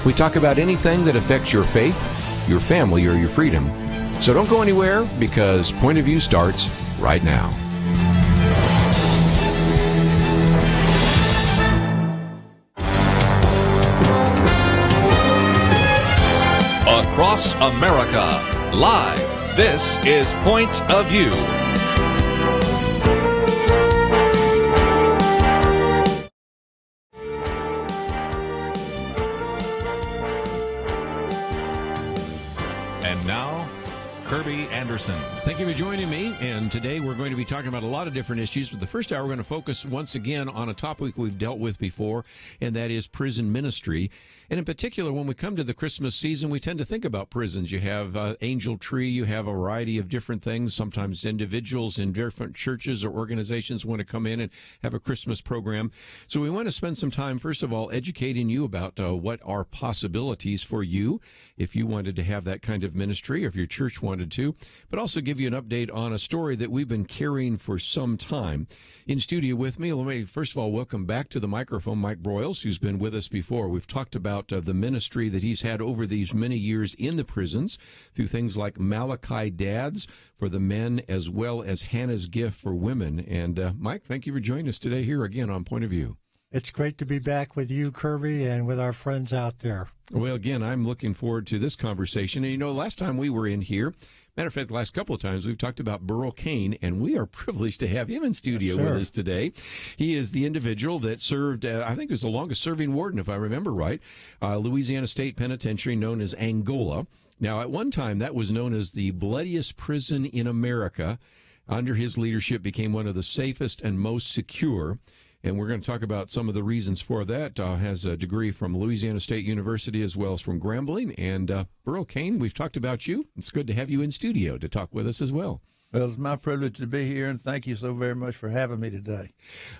We talk about anything that affects your faith, your family, or your freedom. So don't go anywhere, because Point of View starts right now. Across America, live, this is Point of View. And now, Kerby Anderson. Thank you for joining me, and today we're going to be talking about a lot of different issues, but the first hour we're going to focus once again on a topic we've dealt with before, and that is prison ministry. And in particular, when we come to the Christmas season, we tend to think about prisons. You have Angel Tree, you have a variety of different things. Sometimes individuals in different churches or organizations want to come in and have a Christmas program. So we want to spend some time, first of all, educating you about what are possibilities for you if you wanted to have that kind of ministry, or if your church wanted to, but also give you an update on a story that we've been carrying for some time. In studio with me, let me first of all welcome back to the microphone Mike Broyles, who's been with us before. We've talked about the ministry that he's had over these many years in the prisons through things like Malachi Dads for the men, as well as Hannah's Gift for women. And Mike, thank you for joining us today here again on Point of View. It's great to be back with you, Kerby, and with our friends out there. Well, again, I'm looking forward to this conversation. And, you know, last time we were in here, matter of fact, the last couple of times we've talked about Burl Cain, and we are privileged to have him in studio with us today. He is the individual that served, I think it was the longest serving warden, if I remember right, Louisiana State Penitentiary, known as Angola. Now, at one time, that was known as the bloodiest prison in America. Under his leadership, became one of the safest and most secure. And we're going to talk about some of the reasons for that. Has a degree from Louisiana State University as well as from Grambling. And Burl Cain, we've talked about you. It's good to have you in studio to talk with us as well. Well, it's my privilege to be here, and thank you so very much for having me today.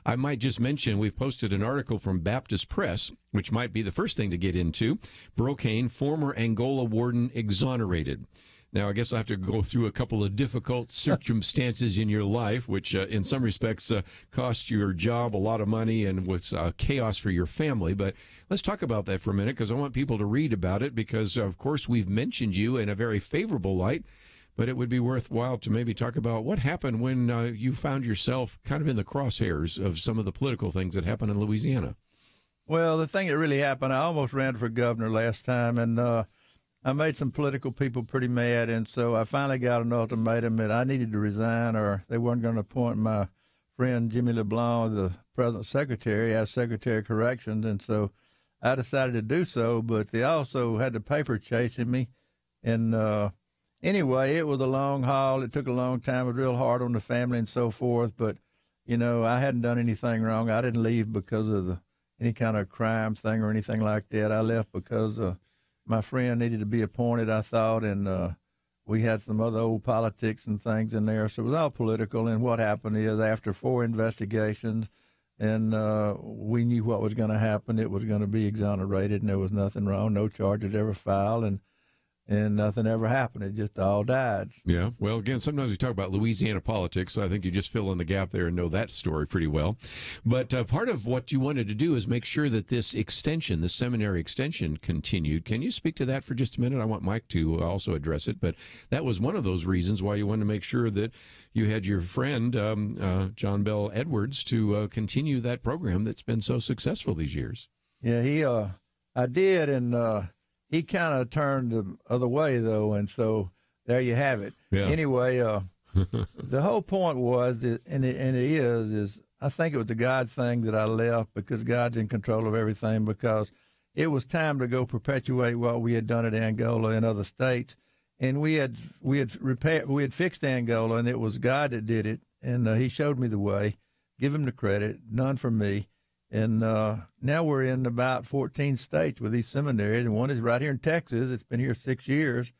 I might just mention we've posted an article from Baptist Press, which might be the first thing to get into. Burl Cain, former Angola warden, exonerated. Now, I guess I have to go through a couple of difficult circumstances in your life, which in some respects cost your job a lot of money and was chaos for your family. But let's talk about that for a minute, because I want people to read about it, because, of course, we've mentioned you in a very favorable light. But it would be worthwhile to maybe talk about what happened when you found yourself kind of in the crosshairs of some of the political things that happened in Louisiana. Well, the thing that really happened, I almost ran for governor last time, and I made some political people pretty mad, and so I finally got an ultimatum that I needed to resign, or they weren't going to appoint my friend Jimmy LeBlanc, the president's secretary, as Secretary of Corrections, and so I decided to do so, but they also had the paper chasing me, and anyway, it was a long haul. It took a long time. It was real hard on the family and so forth, but, you know, I hadn't done anything wrong. I didn't leave because of any kind of crime thing or anything like that. I left because my friend needed to be appointed, I thought, and we had some other old politics and things in there, so it was all political. And what happened is, after 4 investigations, and we knew what was going to happen, it was going to be exonerated, and there was nothing wrong, no charges ever filed, and nothing ever happened. It just all died. Yeah, well, again, sometimes we talk about Louisiana politics, so I think you just fill in the gap there and know that story pretty well. But part of what you wanted to do is make sure that this extension, the seminary extension, continued. Can you speak to that for just a minute? I want Mike to also address it, but that was one of those reasons why you wanted to make sure that you had your friend, John Bell Edwards, to continue that program that's been so successful these years. Yeah, I did, and he kind of turned the other way, though, and so there you have it. Yeah. Anyway, the whole point was, and it is I think it was the God thing that I left, because God's in control of everything, because it was time to go perpetuate what we had done at Angola and other states, and we had fixed Angola, and it was God that did it, and he showed me the way. Give him the credit, none for me. And now we're in about 14 states with these seminaries, and one is right here in Texas. It's been here 6 years.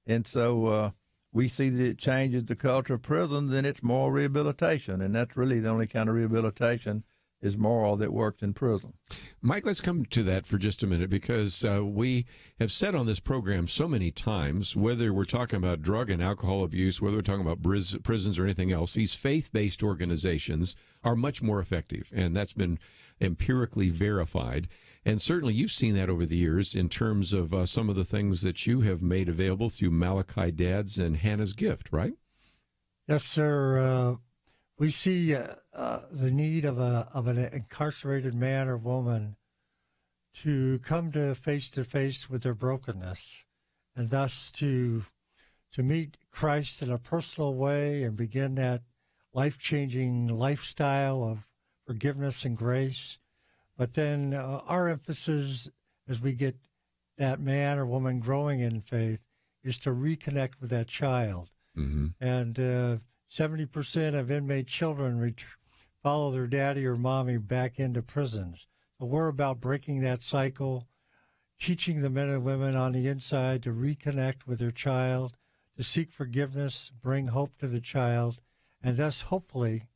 And so we see that it changes the culture of prisons, and it's moral rehabilitation. And that's really the only kind of rehabilitation is moral that works in prison. Mike, let's come to that for just a minute, because we have said on this program so many times, whether we're talking about drug and alcohol abuse, whether we're talking about prisons or anything else, these faith-based organizations are much more effective, and that's been empirically verified. And certainly you've seen that over the years in terms of some of the things that you have made available through Malachi Dad's and Hannah's Gift, right? Yes, sir. We see the need of an incarcerated man or woman to come to face with their brokenness, and thus to meet Christ in a personal way and begin that life-changing lifestyle of forgiveness and grace. But then our emphasis as we get that man or woman growing in faith is to reconnect with that child. Mm-hmm. And 70% of inmate children follow their daddy or mommy back into prisons. So we're about breaking that cycle, teaching the men and women on the inside to reconnect with their child, to seek forgiveness, bring hope to the child, and thus hopefully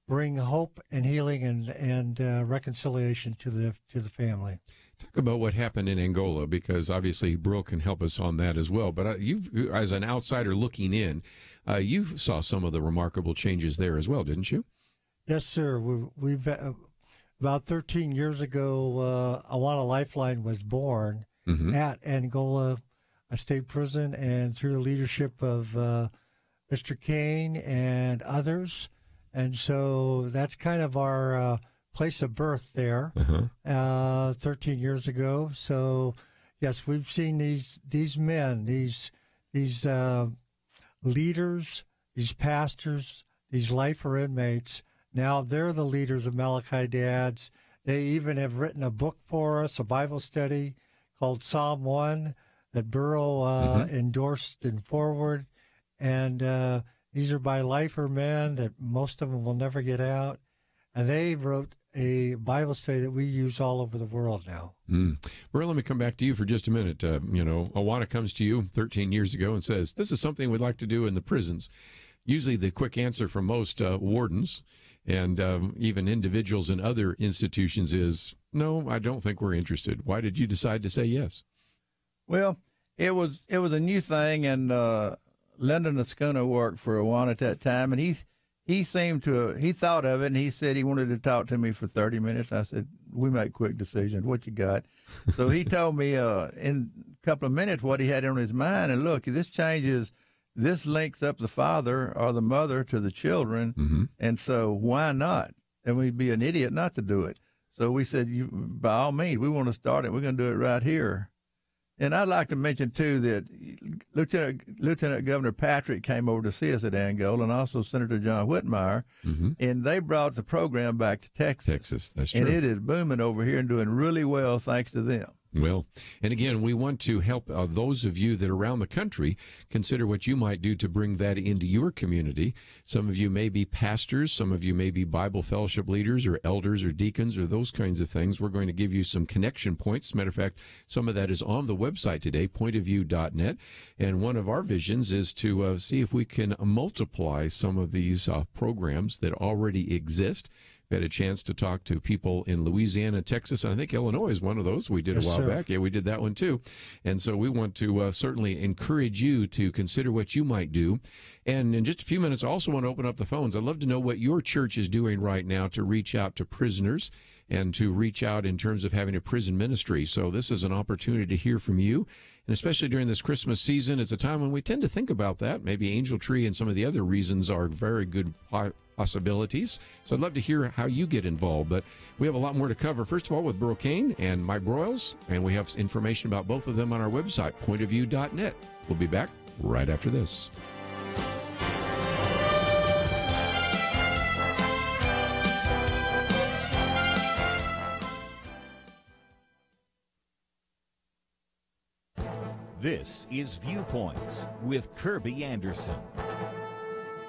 bring hope and healing and reconciliation to the family. Talk about what happened in Angola, because obviously Burl can help us on that as well. But you've, as an outsider looking in, you saw some of the remarkable changes there as well, didn't you? Yes, sir. We've about 13 years ago, Awana Lifeline was born at Angola State Prison, and through the leadership of Mr. Cain and others. And so that's kind of our place of birth there 13 years ago. So, yes, we've seen these men, these leaders, these pastors, these lifer inmates. Now they're the leaders of Malachi Dads. They even have written a book for us, a Bible study called Psalm 1 that Burl endorsed and forward. And these are by lifer men that most of them will never get out. And they wrote a Bible study that we use all over the world now. Burl, let me come back to you for just a minute. Awana comes to you 13 years ago and says, this is something we'd like to do in the prisons. Usually the quick answer from most wardens and even individuals in other institutions is, no, I don't think we're interested. Why did you decide to say yes? Well, it was a new thing, and Lyndon Ascuna worked for Awana at that time, and he thought of it, and he said he wanted to talk to me for 30 minutes. I said, we make quick decisions. What you got? So he told me in a couple of minutes what he had on his mind, and look, this links up the father or the mother to the children, and so why not? And we'd be an idiot not to do it. So we said, by all means, we want to start it. We're going to do it right here. And I'd like to mention, too, that Lieutenant Governor Patrick came over to see us at Angola, and also Senator John Whitmire, and they brought the program back to Texas. That's true. And it is booming over here and doing really well thanks to them. Well, and again, we want to help those of you that are around the country consider what you might do to bring that into your community. Some of you may be pastors, some of you may be Bible fellowship leaders or elders or deacons or those kinds of things. We're going to give you some connection points. As a matter of fact, some of that is on the website today, pointofview.net. And one of our visions is to see if we can multiply some of these programs that already exist. We had a chance to talk to people in Louisiana, Texas, and I think Illinois is one of those we did a while back. Yeah, we did that one too. And so we want to certainly encourage you to consider what you might do. And in just a few minutes, I also want to open up the phones. I'd love to know what your church is doing right now to reach out to prisoners and to reach out in terms of having a prison ministry. So this is an opportunity to hear from you. And especially during this Christmas season, it's a time when we tend to think about that. Maybe Angel Tree and some of the other reasons are very good possibilities. So I'd love to hear how you get involved. But we have a lot more to cover. First of all, with Burl Cain and Mike Broyles, and we have information about both of them on our website, pointofview.net. We'll be back right after this. This is Viewpoints with Kerby Anderson.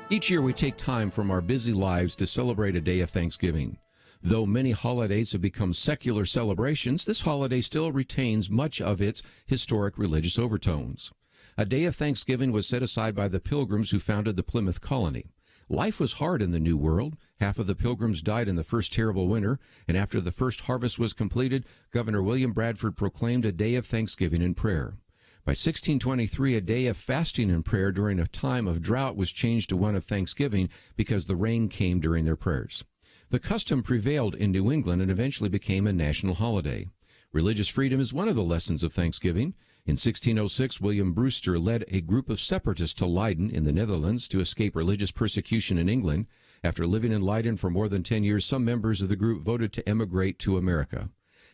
Each year we take time from our busy lives to celebrate a day of Thanksgiving. Though many holidays have become secular celebrations, this holiday still retains much of its historic religious overtones. A day of Thanksgiving was set aside by the Pilgrims who founded the Plymouth colony. Life was hard in the New World. Half of the Pilgrims died in the first terrible winter, and after the first harvest was completed, Governor William Bradford proclaimed a day of Thanksgiving and prayer. By 1623, a day of fasting and prayer during a time of drought was changed to one of thanksgiving because the rain came during their prayers. The custom prevailed in New England and eventually became a national holiday. Religious freedom is one of the lessons of Thanksgiving. In 1606, William Brewster led a group of separatists to Leiden in the Netherlands to escape religious persecution in England. After living in Leiden for more than 10 years, some members of the group voted to emigrate to America.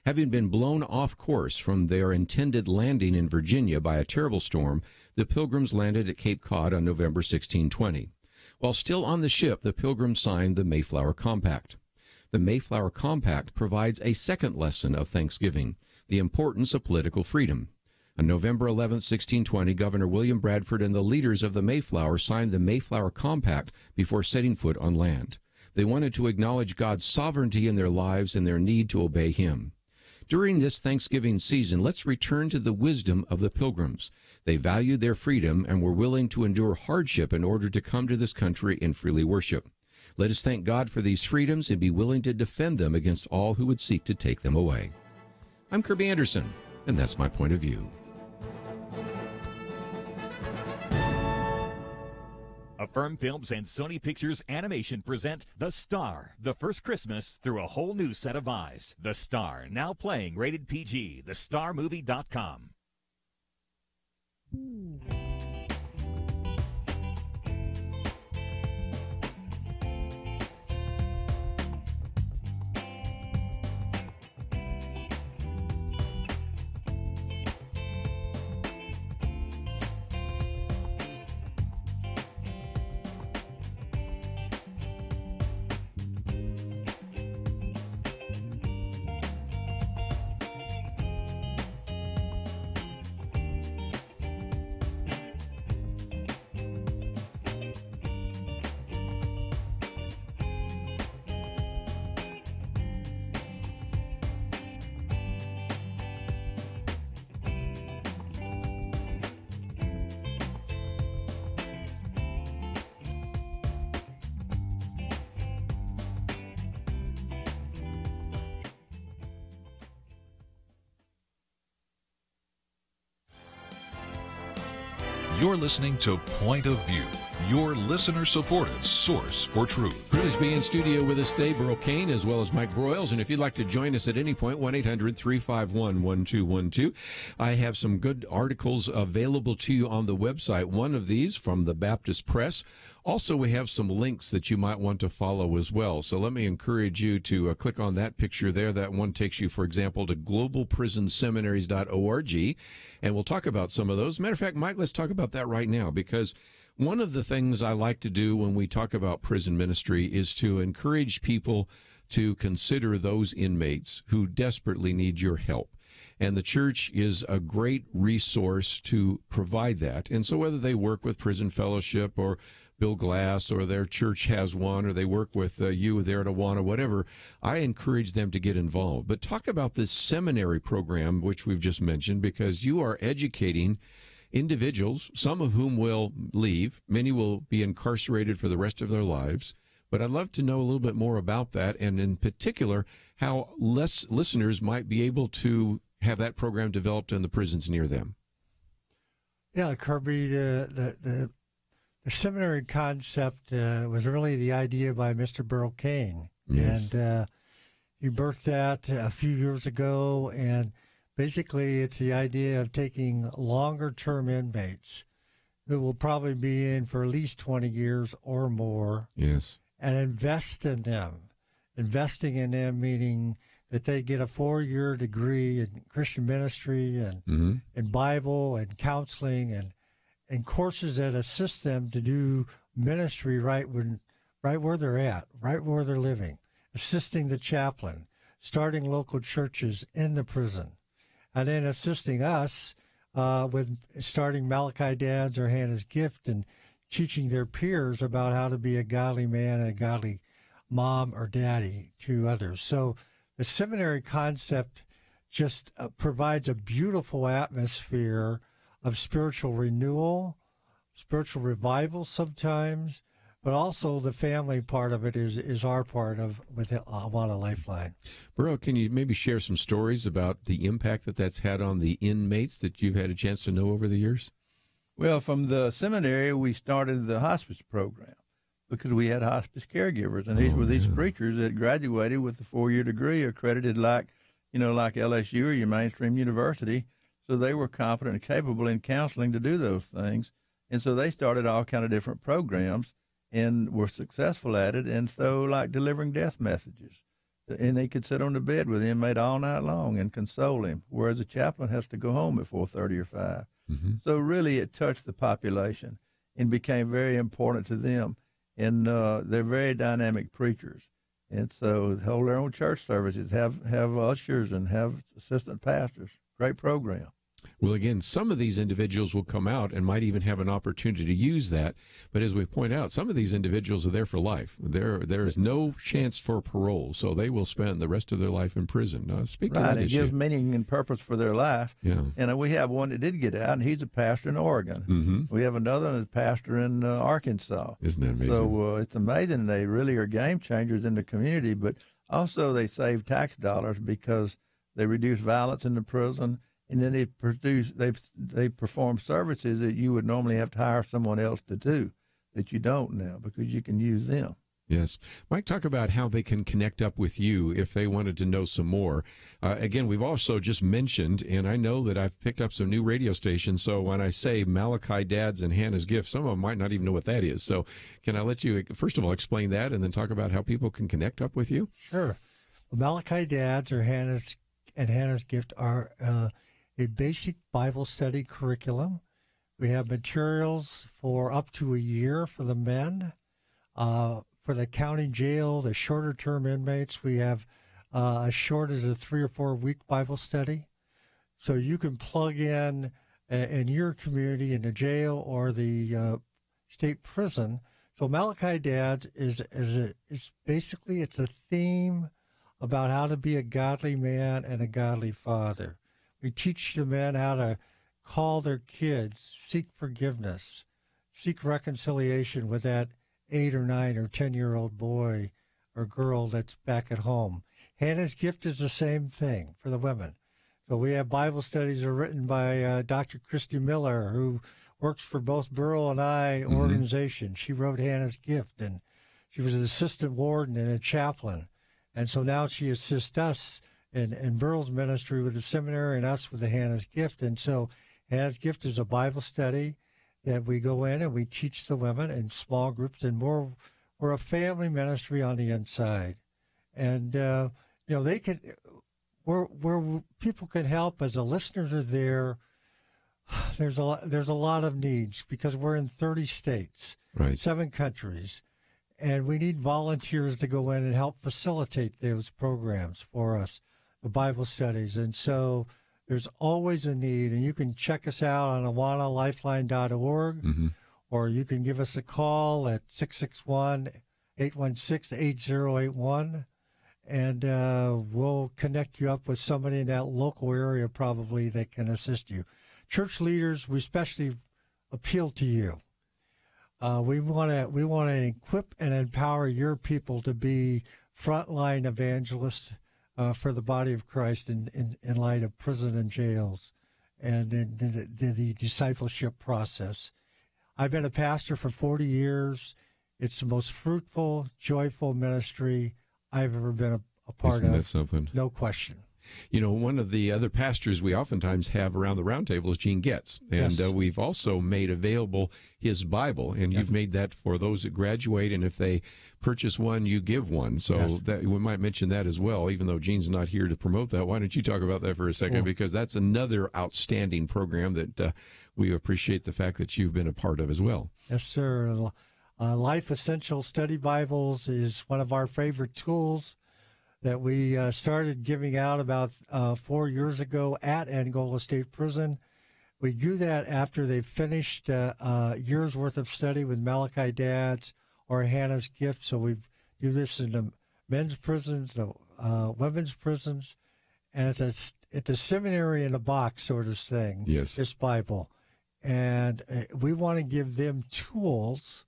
Having been blown off course from their intended landing in Virginia by a terrible storm, the Pilgrims landed at Cape Cod on November 1620. While still on the ship, the Pilgrims signed the Mayflower Compact. The Mayflower Compact provides a second lesson of Thanksgiving, the importance of political freedom. On November 11, 1620, Governor William Bradford and the leaders of the Mayflower signed the Mayflower Compact before setting foot on land. They wanted to acknowledge God's sovereignty in their lives and their need to obey Him. During this Thanksgiving season, let's return to the wisdom of the Pilgrims. They valued their freedom and were willing to endure hardship in order to come to this country and freely worship. Let us thank God for these freedoms and be willing to defend them against all who would seek to take them away. I'm Kerby Anderson, and that's my point of view. Affirm Films and Sony Pictures Animation present The Star, the first Christmas through a whole new set of eyes. The Star, now playing rated PG, thestarmovie.com. You're listening to Point of View, your listener-supported source for truth. Privileged to be in studio with us today, Burl Cain, as well as Mike Broyles. And if you'd like to join us at any point, 1-800-351-1212. I have some good articles available to you on the website. One of these from the Baptist Press. Also, we have some links that you might want to follow as well. So let me encourage you to click on that picture there. That one takes you, for example, to globalprisonseminaries.org. And we'll talk about some of those. Matter of fact, Mike, let's talk about that right now, because one of the things I like to do when we talk about prison ministry is to encourage people to consider those inmates who desperately need your help. And the church is a great resource to provide that. And so whether they work with Prison Fellowship or Bill Glass, or their church has one, or they work with you there at Awana, whatever, I encourage them to get involved. But talk about this seminary program, which we've just mentioned, because you are educating individuals, some of whom will leave. Many will be incarcerated for the rest of their lives. But I'd love to know a little bit more about that, and in particular, how listeners might be able to have that program developed in the prisons near them. Yeah, Kerby, the seminary concept was really the idea by Mr. Burl Cain. Yes. And he birthed that a few years ago, and basically it's the idea of taking longer-term inmates who will probably be in for at least 20 years or more. Yes. And invest in them. Investing in them meaning that they get a 4-year degree in Christian ministry and in Bible and counseling and courses that assist them to do ministry right where they're at, right where they're living, assisting the chaplain, starting local churches in the prison, and then assisting us with starting Malachi Dad's or Hannah's Gift and teaching their peers about how to be a godly man and a godly mom or daddy to others. So the seminary concept just provides a beautiful atmosphere of spiritual renewal, spiritual revival sometimes, but also the family part of it is our part of with Awana Lifeline. Burl, can you maybe share some stories about the impact that that's had on the inmates that you've had a chance to know over the years? Well, from the seminary, we started the hospice program because we had hospice caregivers, and these were these preachers that graduated with a 4-year degree accredited like like LSU or your mainstream university. So they were competent and capable in counseling to do those things. And so they started all kind of different programs and were successful at it. And so, like delivering death messages. And they could sit on the bed with the inmate all night long and console him, whereas a chaplain has to go home at 4:30 or 5. Mm-hmm. So really it touched the population and became very important to them. And they're very dynamic preachers. And so they hold their own church services, have ushers and have assistant pastors. Great program. Well, again, some of these individuals will come out and might even have an opportunity to use that. But as we point out, some of these individuals are there for life. There is no chance for parole, so they will spend the rest of their life in prison. Speak to that It issue. gives meaning and purpose for their life. Yeah. And we have one that did get out, and he's a pastor in Oregon. Mm-hmm. We have another that's a pastor in Arkansas. Isn't that amazing? So it's amazing. They really are game changers in the community, but also they save tax dollars because they reduce violence in the prison. And then they perform services that you would normally have to hire someone else to do that you don't now because you can use them. Yes. Mike, talk about how they can connect up with you if they wanted to know some more. Again, we've also just mentioned, and I know that I've picked up some new radio stations, so when I say Malachi Dads and Hannah's Gift, some of them might not even know what that is. So can I let you, first of all, explain that and then talk about how people can connect up with you? Sure. Well, Malachi Dads or Hannah's Gift are a basic Bible study curriculum. We have materials for up to a year for the men. For the county jail, the shorter term inmates, we have as short as a 3 or 4 week Bible study. So you can plug in your community in the jail or the state prison. So Malachi Dads is basically, it's a theme about how to be a godly man and a godly father. We teach the men how to call their kids, seek forgiveness, seek reconciliation with that 8 or 9 or 10-year-old boy or girl that's back at home. Hannah's Gift is the same thing for the women. So we have Bible studies are written by Dr. Christy Miller, who works for both Burl and I organization. She wrote Hannah's Gift, and she was an assistant warden and a chaplain. And so now she assists us in Burl's ministry with the seminary and us with the Hannah's Gift. And so Hannah's Gift is a Bible study that we go in and we teach the women in small groups, and we're a family ministry on the inside. And, they can, where people can help as the listeners are there. There's a lot of needs because we're in 30 states, right, 7 countries. And we need volunteers to go in and help facilitate those programs for us, the Bible studies. And so there's always a need. And you can check us out on awanalifeline.org, or you can give us a call at 661-816-8081. And we'll connect you up with somebody in that local area probably that can assist you. Church leaders, we especially appeal to you. We want to equip and empower your people to be frontline evangelists for the body of Christ in light of prison and jails and in the discipleship process. I've been a pastor for 40 years. It's the most fruitful, joyful ministry I've ever been a part of. Isn't that something? No question. You know, one of the other pastors we oftentimes have around the roundtable is Gene Getz, and Yes. We've also made available his Bible, and you've made that for those that graduate, and if they purchase one, you give one. So Yes. that we might mention that as well, even though Gene's not here to promote that. Why don't you talk about that for a second, because that's another outstanding program that we appreciate the fact that you've been a part of as well. Yes, sir. Life Essential Study Bibles is one of our favorite tools that we started giving out about 4 years ago at Angola State Prison. We do that after they've finished a year's worth of study with Malachi Dads or Hannah's Gift. So we do this in the men's prisons, the women's prisons, and it's a seminary in a box sort of thing. Yes. This Bible, and we want to give them tools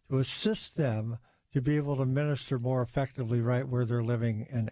to assist them to be able to minister more effectively right where they're living in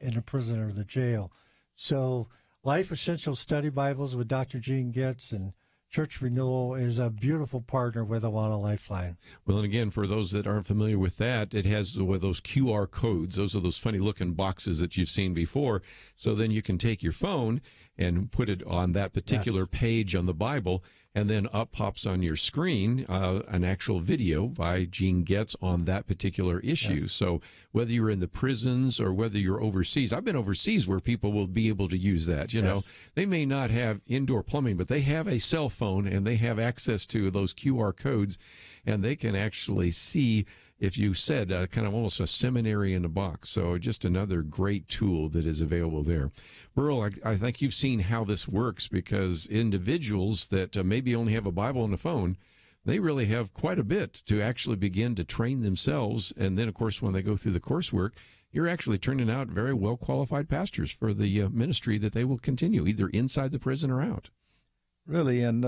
the prison or the jail. So Life Essential Study Bibles with Dr. Gene Getz and Church Renewal is a beautiful partner with Awana Lifeline. Well, and again, for those that aren't familiar with that, it has those QR codes. Those are those funny-looking boxes that you've seen before. So then you can take your phone and put it on that particular page on the Bible, and then up pops on your screen an actual video by Gene Getz on that particular issue. Yes. So whether you're in the prisons or whether you're overseas, I've been overseas where people will be able to use that. You know, they may not have indoor plumbing, but they have a cell phone and they have access to those QR codes, and they can actually see, if you said, kind of almost a seminary in a box. So just another great tool that is available there. Burl, I think you've seen how this works, because individuals that maybe only have a Bible and a phone, they really have quite a bit to actually begin to train themselves. And then, of course, when they go through the coursework, you're actually turning out very well-qualified pastors for the ministry that they will continue, either inside the prison or out. Really, and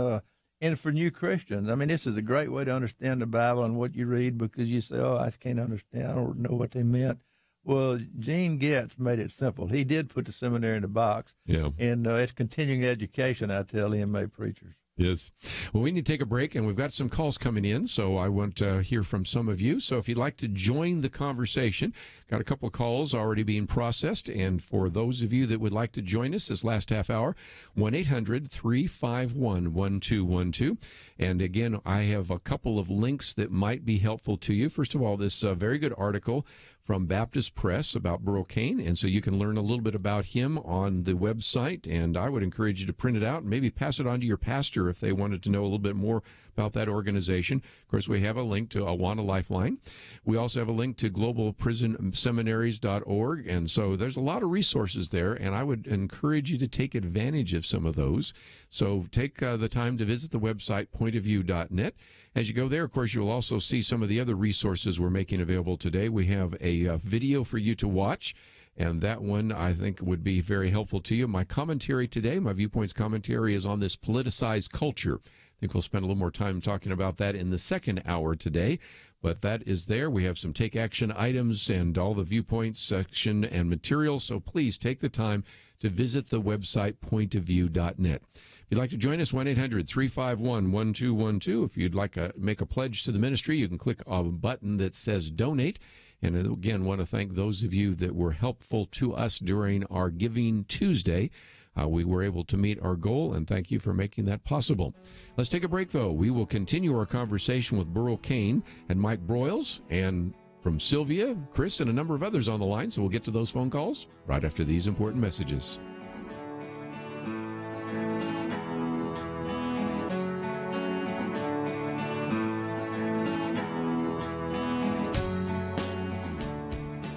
for new Christians, I mean, this is a great way to understand the Bible and what you read, because you say, oh, I can't understand, I don't know what they meant. Well, Gene Getz made it simple. He did put the seminary in the box. Yeah. And it's continuing education, I tell EMA preachers. Yes. Well, we need to take a break, and we've got some calls coming in, so I want to hear from some of you. So if you'd like to join the conversation, got a couple of calls already being processed, and for those of you that would like to join us this last half hour, 1-800-351-1212. And again, I have a couple of links that might be helpful to you. First of all, this very good article from Baptist Press about Burl Cain, and so you can learn a little bit about him on the website, and I would encourage you to print it out and maybe pass it on to your pastor if they wanted to know a little bit more about that organization. Of course, we have a link to Awana Lifeline. We also have a link to globalprisonseminaries.org, and so there's a lot of resources there, and I would encourage you to take advantage of some of those. So take the time to visit the website, pointofview.net. As you go there, of course, you'll also see some of the other resources we're making available today. We have a video for you to watch, and that one I think would be very helpful to you. My commentary today, my Viewpoints commentary, is on this politicized culture. I think we'll spend a little more time talking about that in the second hour today, but that is there. We have some take action items and all the Viewpoints section and materials, so please take the time to visit the website, pointofview.net. If you'd like to join us, 1-800-351-1212. If you'd like to make a pledge to the ministry, you can click a button that says Donate. And again, want to thank those of you that were helpful to us during our Giving Tuesday. We were able to meet our goal, and thank you for making that possible. Let's take a break, though. We will continue our conversation with Burl Cain and Mike Broyles, and from Sylvia, Chris, and a number of others on the line. So we'll get to those phone calls right after these important messages.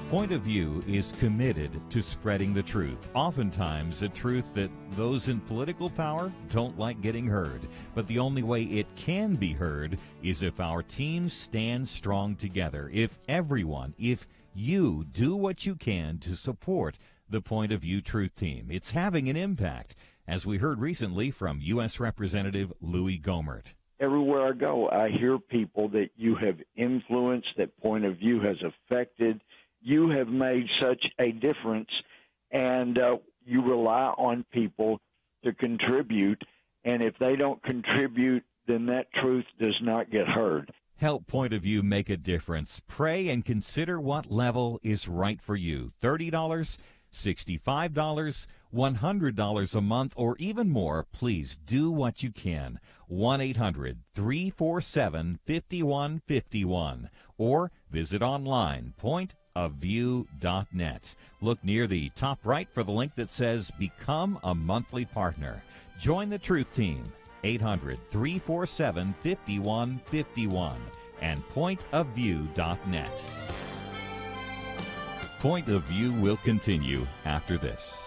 Point of View is committed to spreading the truth, oftentimes a truth that those in political power don't like getting heard. But the only way it can be heard is if our team stands strong together, if you do what you can to support the Point of View Truth Team. It's having an impact, as we heard recently from U.S. Representative Louis Gohmert. Everywhere I go, I hear people that you have influenced, that Point of View has affected. You have made such a difference, and you rely on people to contribute, and if they don't contribute, then that truth does not get heard. Help Point of View make a difference. Pray and consider what level is right for you. $30, $65, $100 a month, or even more. Please do what you can. 1-800-347-5151, or visit online, pointofview.net. Look near the top right for the link that says Become a Monthly Partner. Join the Truth Team, 800-347-5151, and pointofview.net. Point of View will continue after this.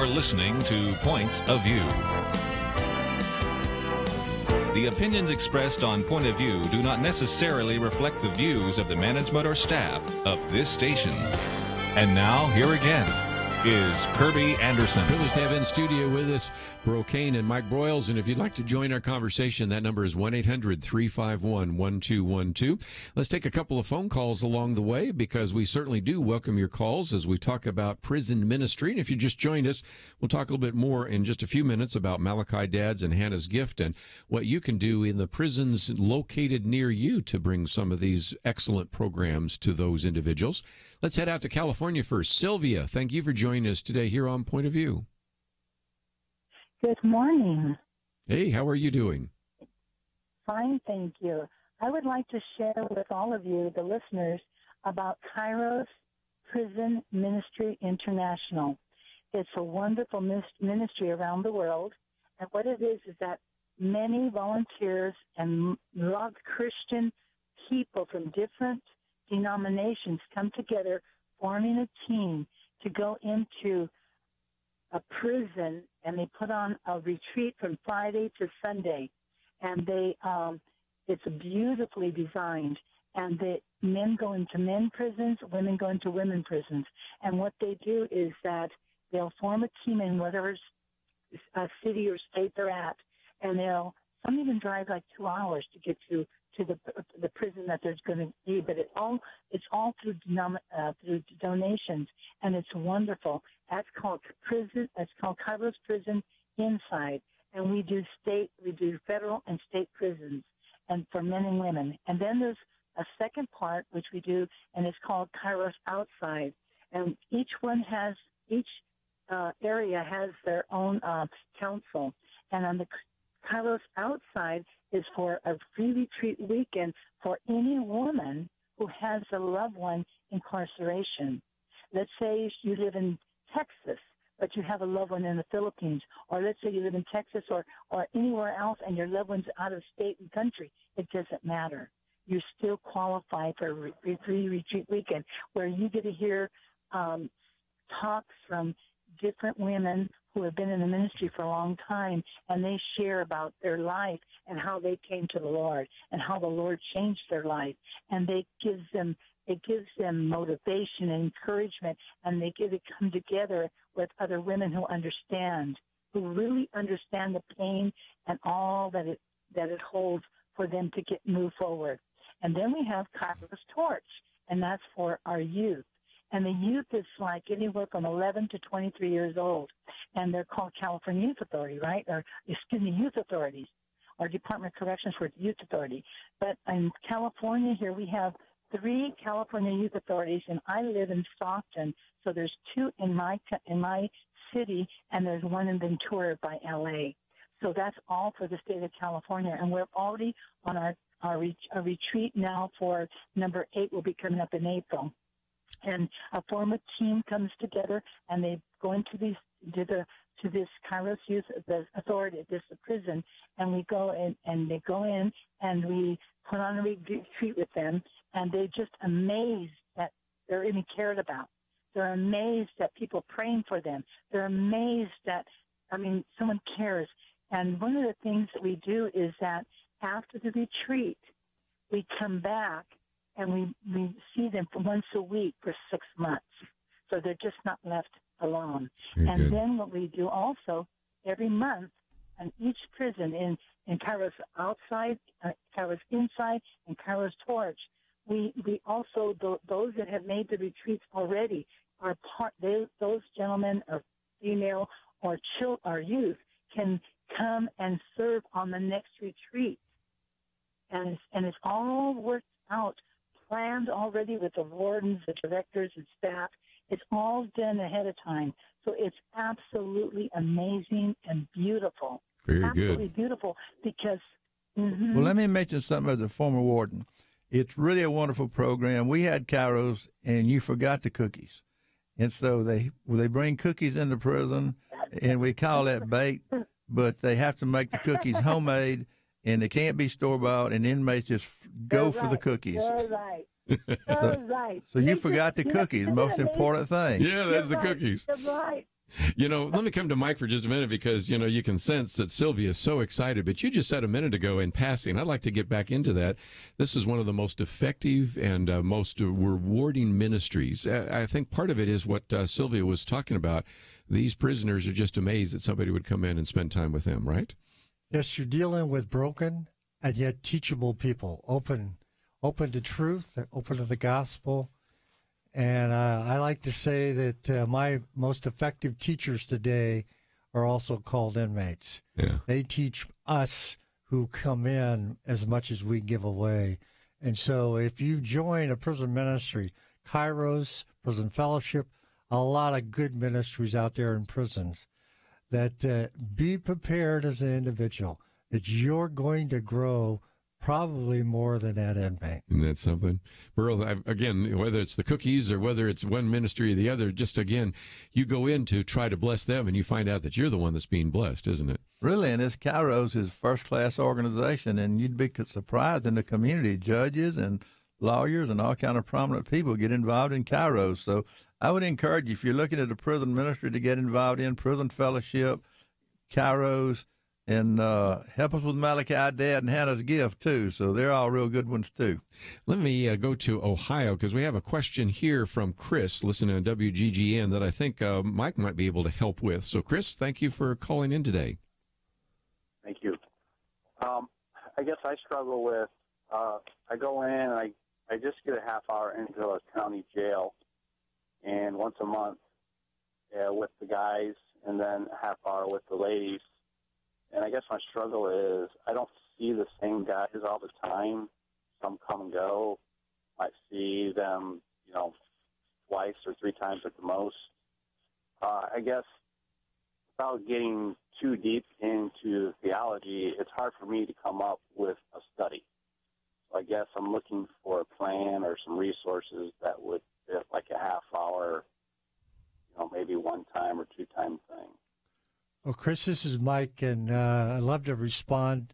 You're listening to Point of View. The opinions expressed on Point of View do not necessarily reflect the views of the management or staff of this station. And now, here again is Kerby Anderson. Privileged to have in studio with us Burl Cain and Mike Broyles. And if you'd like to join our conversation, that number is 1-800-351-1212. Let's take a couple of phone calls along the way, because we certainly do welcome your calls as we talk about prison ministry. And if you just joined us, we'll talk a little bit more in just a few minutes about Malachi Dad's and Hannah's Gift and what you can do in the prisons located near you to bring some of these excellent programs to those individuals. Let's head out to California first. Sylvia, thank you for joining us today here on Point of View. Good morning. Hey, how are you doing? Fine, thank you. I would like to share with all of you, the listeners, about Kairos Prison Ministry International. It's a wonderful ministry around the world, and what it is that many volunteers and a lot of Christian people from different denominations come together, forming a team to go into a prison, and they put on a retreat from Friday to Sunday, and it's beautifully designed. And the men go into men prisons, women go into women prisons. And what they do is that they'll form a team in whatever city or state they're at, and some even drive like 2 hours to get to the prison that there's going to be, but it's all through donations, and it's wonderful. That's called prison. That's called Kairos Prison Inside, and we do federal and state prisons, and for men and women. And then there's a second part which we do, and it's called Kairos Outside, and each area has their own council, and on the Kairos Outside is for a free retreat weekend for any woman who has a loved one incarceration. Let's say you live in Texas, but you have a loved one in the Philippines, or let's say you live in Texas or anywhere else and your loved one's out of state and country. It doesn't matter. You still qualify for a free retreat weekend where you get to hear talks from different women who have been in the ministry for a long time, and they share about their life and how they came to the Lord and how the Lord changed their life. And it gives them motivation and encouragement, and they get to come together with other women who really understand the pain and all that it holds for them to move forward. And then we have Kairos Torch, and that's for our youth. And the youth is like anywhere from 11 to 23 years old. And they're called California Youth Authority, right? Youth Authorities, or Department of Corrections for Youth Authority. But in California here, we have 3 California Youth Authorities, and I live in Stockton. So there's 2 in my city, and there's 1 in Ventura by L.A. So that's all for the state of California. And we're already on our retreat now for number 8 will be coming up in April. And a former team comes together, and they go into this Kairos Youth Authority, the prison, and we go in, and they go in, and we put on a retreat with them, and they're just amazed that they're even cared about. They're amazed that people are praying for them. They're amazed that, someone cares. And one of the things that we do is that after the retreat, we come back, and we see them for once a week for 6 months. So they're just not left alone. Very good. Then what we do also, every month, in each prison, in Kairos Outside, Kairos Inside, and Kairos Torch, we also, those that have made the retreats already, those gentlemen or female or youth can come and serve on the next retreat. And it's all worked out, planned already with the wardens, the directors, and staff. It's all done ahead of time. So it's absolutely amazing and beautiful. Very absolutely good. Beautiful because... Well, let me mention something as a former warden. It's really a wonderful program. We had Kairos, and you forgot the cookies. And so they bring cookies into prison, and we call that bait, but they have to make the cookies homemade, and they can't be store-bought, and inmates just go for the cookies. That's right. So you forgot the cookies, the most important thing. Yeah, that's the cookies. That's right. Let me come to Mike for just a minute because, you can sense that Sylvia is so excited. But you just said a minute ago in passing, I'd like to get back into that. This is one of the most effective and most rewarding ministries. I think part of it is what Sylvia was talking about. These prisoners are just amazed that somebody would come in and spend time with them, right? Yes, you're dealing with broken and yet teachable people, open to truth, open to the gospel. And I like to say that my most effective teachers today are also called inmates. Yeah. They teach us who come in as much as we give away. And so if you join a prison ministry, Kairos, Prison Fellowship, a lot of good ministries out there in prisons, that be prepared as an individual, that you're going to grow probably more than that inmate. Isn't that something? Burl, again, whether it's the cookies or whether it's one ministry or the other, just again, you go in to try to bless them and you find out that you're the one that's being blessed, isn't it? Really, and this Kairos is first-class organization, and you'd be surprised in the community. Judges and lawyers and all kind of prominent people get involved in Kairos. So I would encourage you, if you're looking at a prison ministry, to get involved in Prison Fellowship, Kairos, and help us with Malachi, Dad, and Hannah's gift, too. So they're all real good ones, too. Let me go to Ohio, because we have a question here from Chris, listening to WGGN, that I think Mike might be able to help with. So, Chris, thank you for calling in today. Thank you. I guess I struggle with, I go in and I just get a half hour into a county jail, and once a month with the guys, and then a half hour with the ladies. And I guess my struggle is I don't see the same guys all the time. Some come and go. I see them, twice or three times at the most. I guess without getting too deep into theology, it's hard for me to come up with a study. So I guess I'm looking for a plan or some resources that would fit like a half hour, maybe one time or two time thing. Well, Chris, this is Mike, and I'd love to respond.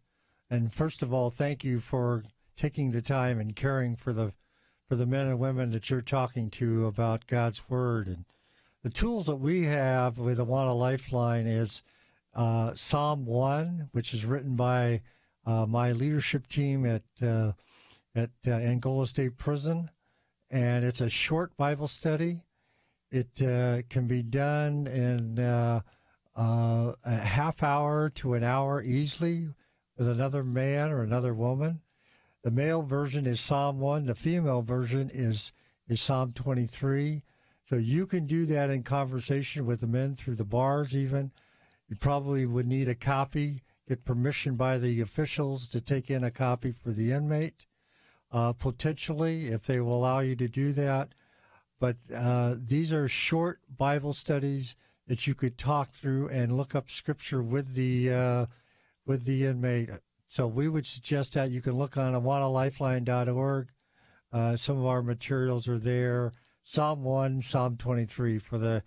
And first of all, thank you for taking the time and caring for the men and women that you're talking to about God's Word. And the tools that we have with Awana Lifeline is Psalm 1, which is written by my leadership team at Angola State Prison, and it's a short Bible study. It can be done in a half hour to an hour easily with another man or another woman. The male version is Psalm 1. The female version is Psalm 23. So you can do that in conversation with the men through the bars even. You probably would need a copy, get permission by the officials to take in a copy for the inmate, potentially, if they will allow you to do that. But these are short Bible studies that you could talk through and look up Scripture with the inmate. So we would suggest that you can look on awanalifeline.org. Some of our materials are there. Psalm 1, Psalm 23 for the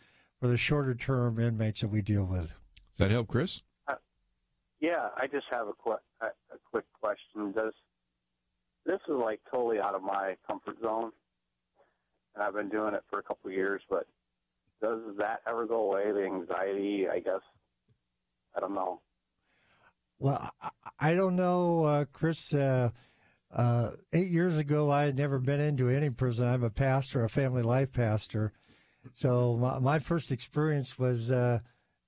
shorter term inmates that we deal with. Does that help, Chris? Yeah, I just have a quick question. This is like totally out of my comfort zone, and I've been doing it for a couple of years, but does that ever go away, the anxiety, I guess? I don't know. Well, I don't know, Chris. 8 years ago, I had never been into any prison. I'm a pastor, a family life pastor. So my first experience was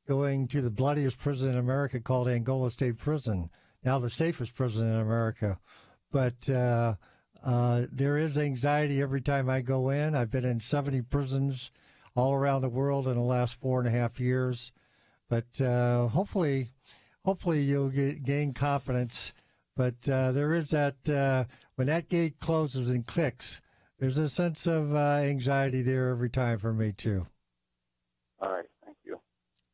going to the bloodiest prison in America called Angola State Prison, now the safest prison in America. But there is anxiety every time I go in. I've been in 70 prisons all around the world in the last 4.5 years. But hopefully you'll gain confidence. But there is that, when that gate closes and clicks, there's a sense of anxiety there every time for me, too. All right. Thank you.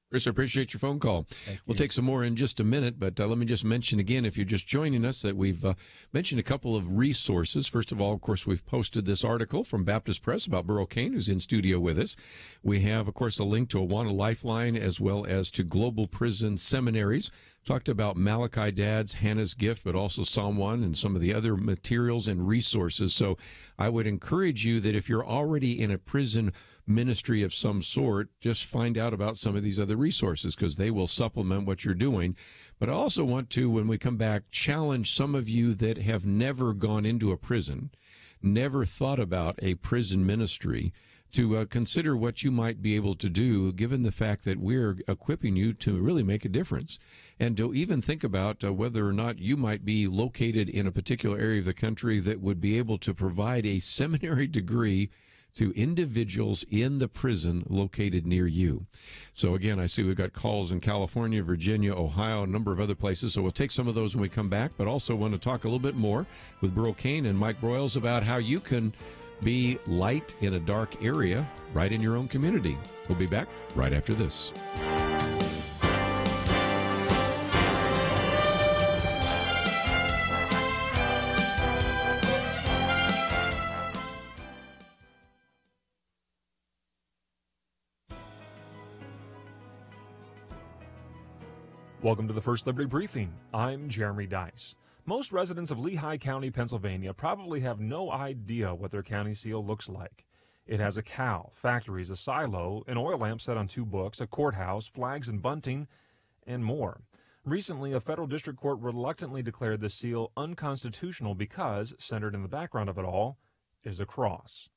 Chris, I appreciate your phone call. We'll take some more in just a minute, but let me just mention again, if you're just joining us, that we've mentioned a couple of resources. First of all, of course, we've posted this article from Baptist Press about Burl Cain, who's in studio with us. We have, of course, a link to Awana Lifeline as well as to Global Prison Seminaries. talked about Malachi Dad's Hannah's Gift, but also Psalm 1 and some of the other materials and resources. So I would encourage you that if you're already in a prison ministry of some sort, just find out about some of these other resources because they will supplement what you're doing. But I also want to, when we come back, challenge some of you that have never gone into a prison, never thought about a prison ministry, to consider what you might be able to do, given the fact that we're equipping you to really make a difference, and to even think about whether or not you might be located in a particular area of the country that would be able to provide a seminary degree to individuals in the prison located near you. So again, I see we've got calls in California, Virginia, Ohio, a number of other places. So we'll take some of those when we come back, but also want to talk a little bit more with Burl Cain and Mike Broyles about how you can be light in a dark area right in your own community. We'll be back right after this. Welcome to the First Liberty Briefing. I'm Jeremy Dice. Most residents of Lehigh County, Pennsylvania probably have no idea what their county seal looks like. It has a cow, factories, a silo, an oil lamp set on 2 books, a courthouse, flags and bunting, and more. Recently, a federal district court reluctantly declared the seal unconstitutional because, centered in the background of it all, is a cross.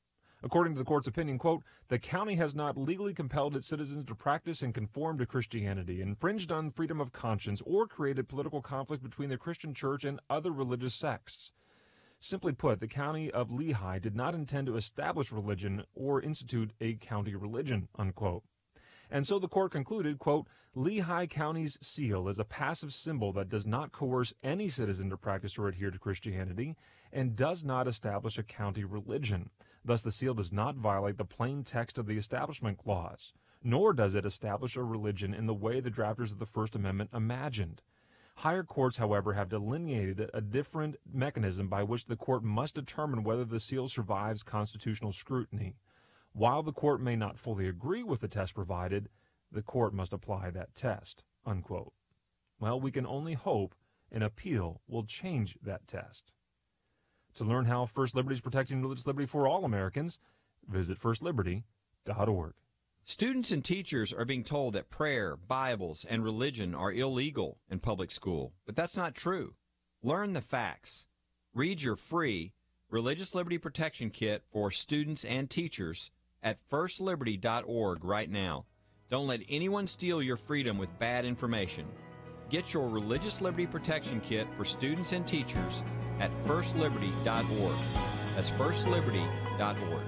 According to the court's opinion, quote, the county has not legally compelled its citizens to practice and conform to Christianity, infringed on freedom of conscience, or created political conflict between the Christian church and other religious sects. Simply put, the county of Lehigh did not intend to establish religion or institute a county religion, unquote. And so the court concluded, quote, Lehigh County's seal is a passive symbol that does not coerce any citizen to practice or adhere to Christianity and does not establish a county religion. Thus, the seal does not violate the plain text of the Establishment Clause, nor does it establish a religion in the way the drafters of the First Amendment imagined. Higher courts, however, have delineated a different mechanism by which the court must determine whether the seal survives constitutional scrutiny. While the court may not fully agree with the test provided, the court must apply that test, unquote. Well, we can only hope an appeal will change that test. To learn how First Liberty is protecting religious liberty for all Americans, visit firstliberty.org. Students and teachers are being told that prayer, Bibles, and religion are illegal in public school, but that's not true. Learn the facts. Read your free Religious Liberty Protection Kit for students and teachers at firstliberty.org right now. Don't let anyone steal your freedom with bad information. Get your Religious Liberty Protection Kit for students and teachers at firstliberty.org. That's firstliberty.org.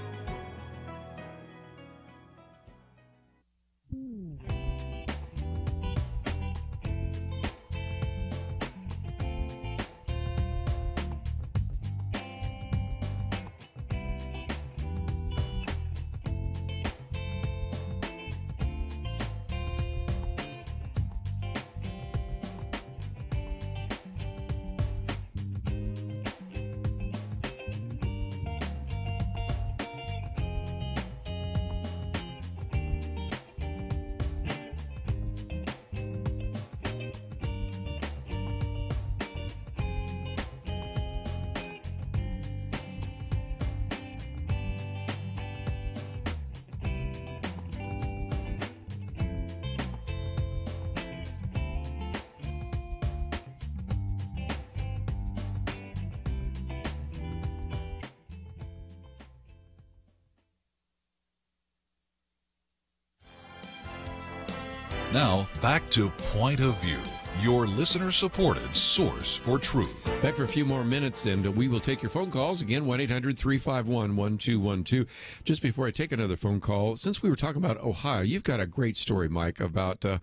Now, back to Point of View, your listener-supported source for truth. Back for a few more minutes, and we will take your phone calls. Again, 1-800-351-1212. Just before I take another phone call, since we were talking about Ohio, you've got a great story, Mike, about a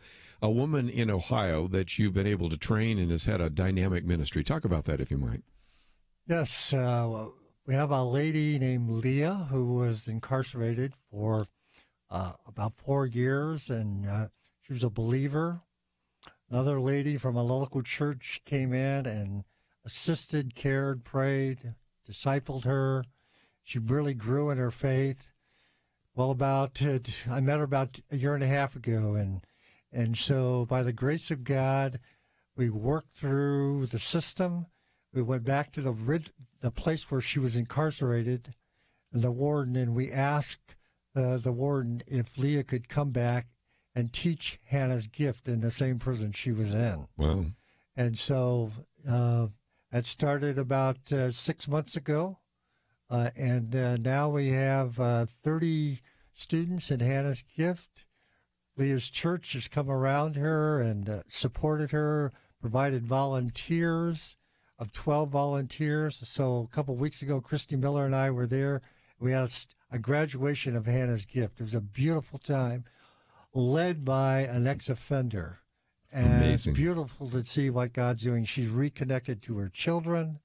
woman in Ohio that you've been able to train and has had a dynamic ministry. Talk about that, if you might. Yes, we have a lady named Leah who was incarcerated for about 4 years, and she was a believer. Another lady from a local church came in and assisted, cared, prayed, discipled her. She really grew in her faith. Well, I met her about a year and a half ago, and so by the grace of God, We worked through the system. We went back to the place where she was incarcerated, and the warden, and we asked the warden if Leah could come back and teach Hannah's gift in the same prison she was in. Wow. And so that started about 6 months ago. And now we have 30 students in Hannah's gift. Leah's church has come around her and supported her, provided volunteers of 12 volunteers. So a couple of weeks ago, Christy Miller and I were there. We had a graduation of Hannah's gift. It was a beautiful time, led by an ex-offender. And Amazing. It's beautiful to see what God's doing. She's reconnected to her children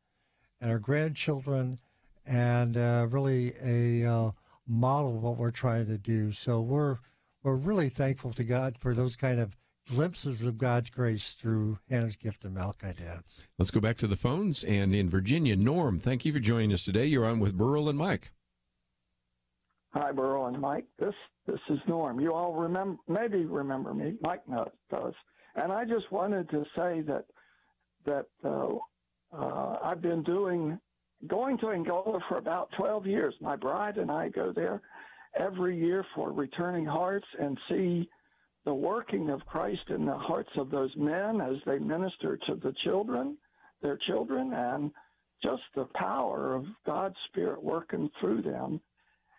and her grandchildren, and really a model of what we're trying to do. So we're really thankful to God for those kind of glimpses of God's grace through Hannah's gift and Malachi Dad. Let's go back to the phones. And in Virginia, Norm, thank you for joining us today. You're on with Burl and Mike. Hi, Burl and Mike. This is Norm. You all maybe remember me. Mike does. And I just wanted to say that I've been going to Angola for about 12 years. My bride and I go there every year for Returning Hearts and see the working of Christ in the hearts of those men as they minister to their children, and just the power of God's Spirit working through them.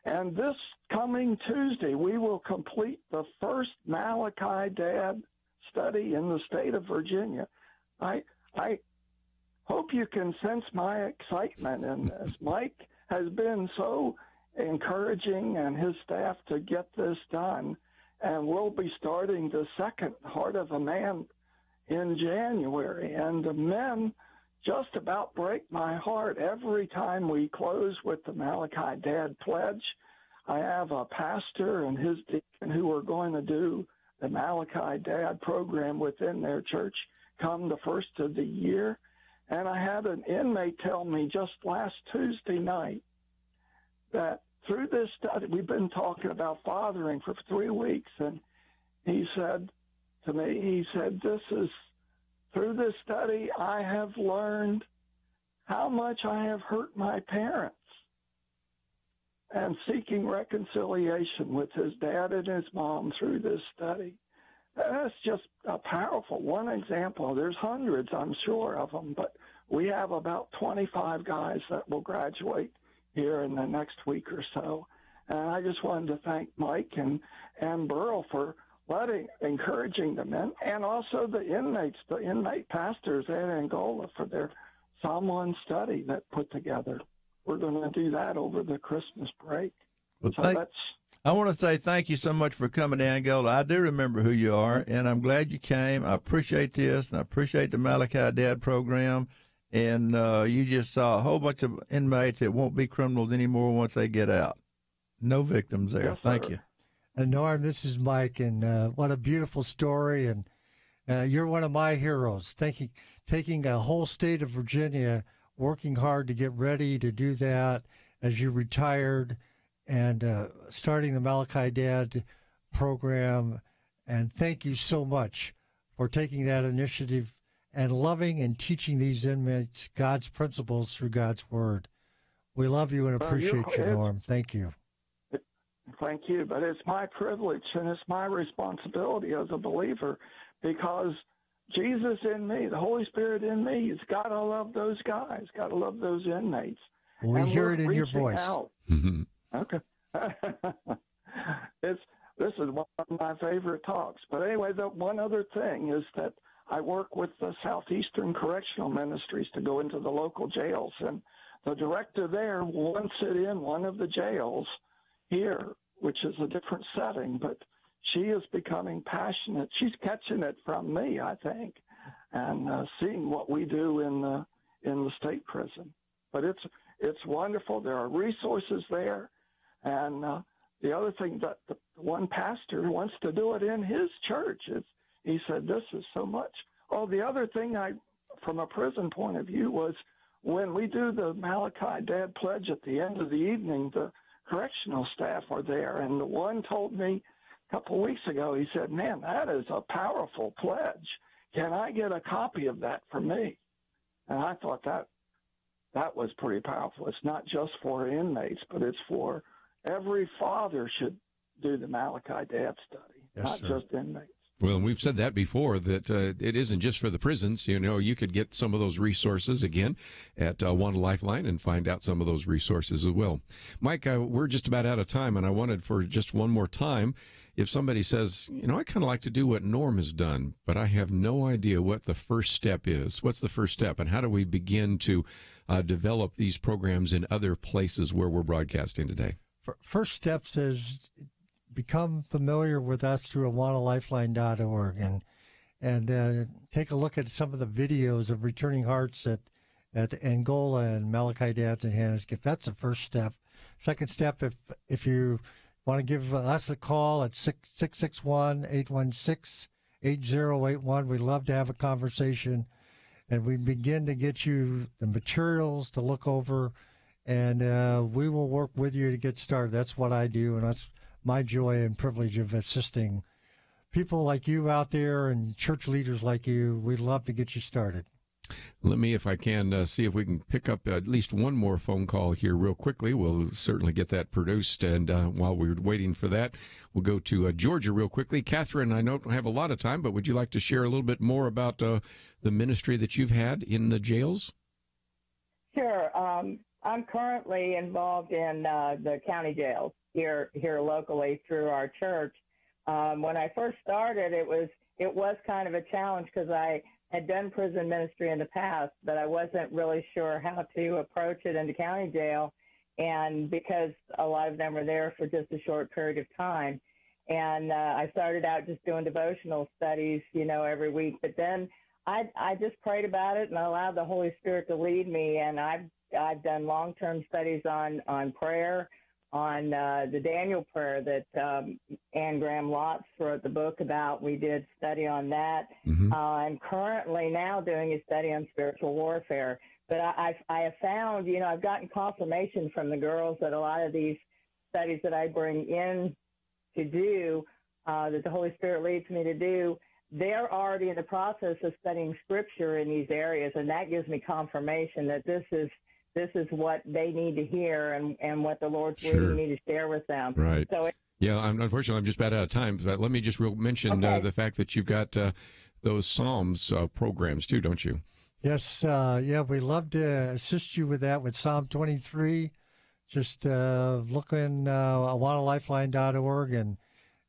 And this coming Tuesday, we will complete the first Malachi Dad study in the state of Virginia. I hope you can sense my excitement in this. Mike has been so encouraging and his staff to get this done, and we'll be starting the second Heart of a Man in January. And the men just about break my heart every time we close with the Malachi Dad Pledge. I have a pastor and his deacon who are going to do the Malachi Dad program within their church come the first of the year. And I had an inmate tell me just last Tuesday night that through this study, we've been talking about fathering for 3 weeks, and he said to me, through this study, I have learned how much I have hurt my parents, and seeking reconciliation with his dad and his mom through this study. That's just a powerful one example. There's hundreds, I'm sure, of them, but we have about 25 guys that will graduate here in the next week or so. And I just wanted to thank Mike and Burl for encouraging the men, and also the inmate pastors at Angola for their Psalm 1 study that put together. We're going to do that over the Christmas break. Well, I want to say thank you so much for coming to Angola. I do remember who you are, and I'm glad you came. I appreciate this, and I appreciate the Malachi Dad program. And you just saw a whole bunch of inmates that won't be criminals anymore once they get out. No victims there. Yes, thank sir. you. And Norm, this is Mike, and what a beautiful story. And you're one of my heroes. Taking a whole state of Virginia, working hard to get ready to do that as you retired, and starting the Malachi Dad program. And thank you so much for taking that initiative and loving and teaching these inmates God's principles through God's Word. We love you and appreciate you, Norm. Thank you. Thank you, but it's my privilege and it's my responsibility as a believer, because Jesus in me, the Holy Spirit in me, has got to love those guys, got to love those inmates. We and hear it in your reaching voice. out. Okay. This is one of my favorite talks. But anyway, the one other thing is that I work with the Southeastern Correctional Ministries to go into the local jails, and the director there wants it in one of the jails here, which is a different setting, but she is becoming passionate. She's catching it from me, I think, and seeing what we do in the state prison. But it's wonderful. There are resources there, and the other thing that the one pastor wants to do it in his church. He said, this is so much. Oh, the other thing from a prison point of view was when we do the Malachi Dad Pledge at the end of the evening, the correctional staff are there. And the one told me a couple of weeks ago, he said, man, that is a powerful pledge. can I get a copy of that for me? And I thought that was pretty powerful. It's not just for inmates, but it's for every father should do the Malachi Dad study, not just inmates. Well, and we've said that before, that it isn't just for the prisons. You know, you could get some of those resources, again, at One Lifeline and find out some of those resources as well. Mike, we're just about out of time, and I wanted for just one more time, if somebody says, you know, I kind of like to do what Norm has done, but I have no idea what the first step is. What's the first step, and how do we begin to develop these programs in other places where we're broadcasting today? First steps is become familiar with us through awanalifeline.org and take a look at some of the videos of Returning Hearts at Angola and Malachi Dads and Hannah's Gift. That's the first step. Second step, if you want to give us a call at 661-816-8081, we'd love to have a conversation, and we begin to get you the materials to look over, and we will work with you to get started. That's what I do, and that's my joy and privilege of assisting people like you out there and church leaders like you. We'd love to get you started. Let me, if I can, see if we can pick up at least one more phone call here real quickly. We'll certainly get that produced, and while we're waiting for that, we'll go to Georgia real quickly. Catherine, I don't have a lot of time, but would you like to share a little bit more about the ministry that you've had in the jails? Sure. I'm currently involved in the county jails here locally through our church. When I first started, it was kind of a challenge because I had done prison ministry in the past, but I wasn't really sure how to approach it in the county jail, and because a lot of them were there for just a short period of time. And I started out just doing devotional studies, every week, but then I just prayed about it and I allowed the Holy Spirit to lead me, and I've done long-term studies on prayer, on the Daniel prayer that Anne Graham Lotz wrote the book about. We did study on that. Mm-hmm. I'm currently now doing a study on spiritual warfare. But I have found, I've gotten confirmation from the girls that a lot of these studies that I bring in to do, that the Holy Spirit leads me to do, they're already in the process of studying Scripture in these areas, and that gives me confirmation that this is what they need to hear and what the Lord's leading me to share with them. Right. So unfortunately, I'm just about out of time. But let me just mention the fact that you've got those Psalms programs too, don't you? Yes. We love to assist you with that with Psalm 23. Just look in awanalifeline.org, and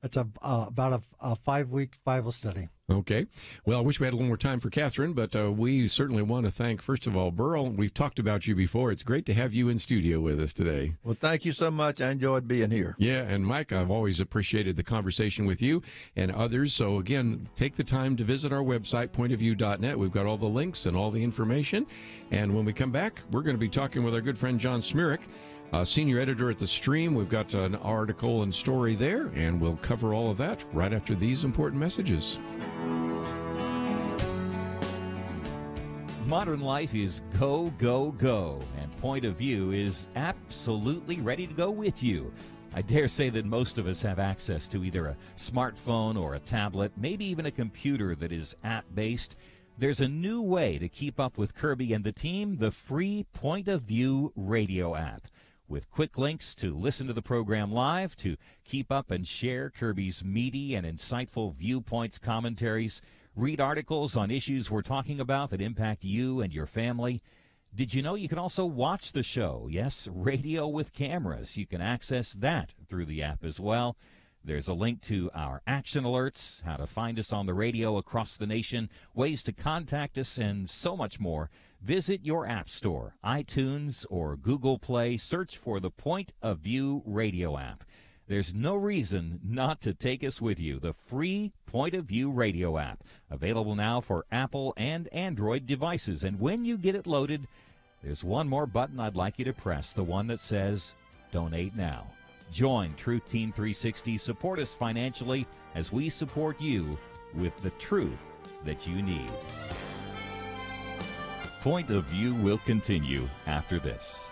it's about a 5-week Bible study. Okay. Well, I wish we had a little more time for Catherine, but we certainly want to thank, first of all, Burl. We've talked about you before. It's great to have you in studio with us today. Well, thank you so much. I enjoyed being here. Yeah, and Mike, I've always appreciated the conversation with you and others. So, again, take the time to visit our website, pointofview.net. We've got all the links and all the information. And when we come back, we're going to be talking with our good friend John Zmirak, senior editor at The Stream. We've got an article and story there, and we'll cover all of that right after these important messages. Modern life is go, go, go, and Point of View is absolutely ready to go with you. I dare say that most of us have access to either a smartphone or a tablet, maybe even a computer that is app-based. There's a new way to keep up with Kerby and the team, the free Point of View radio app, with quick links to listen to the program live, to keep up and share Kerby's meaty and insightful viewpoints, commentaries, read articles on issues we're talking about that impact you and your family. Did you know you can also watch the show? Yes, radio with cameras. You can access that through the app as well. There's a link to our action alerts, how to find us on the radio across the nation, ways to contact us, and so much more. Visit your app store, iTunes or Google Play. Search for the Point of View radio app. There's no reason not to take us with you. The free Point of View radio app, available now for Apple and Android devices. And when you get it loaded, there's one more button I'd like you to press, the one that says Donate Now. Join Truth Team 360. Support us financially as we support you with the truth that you need. Point of View will continue after this.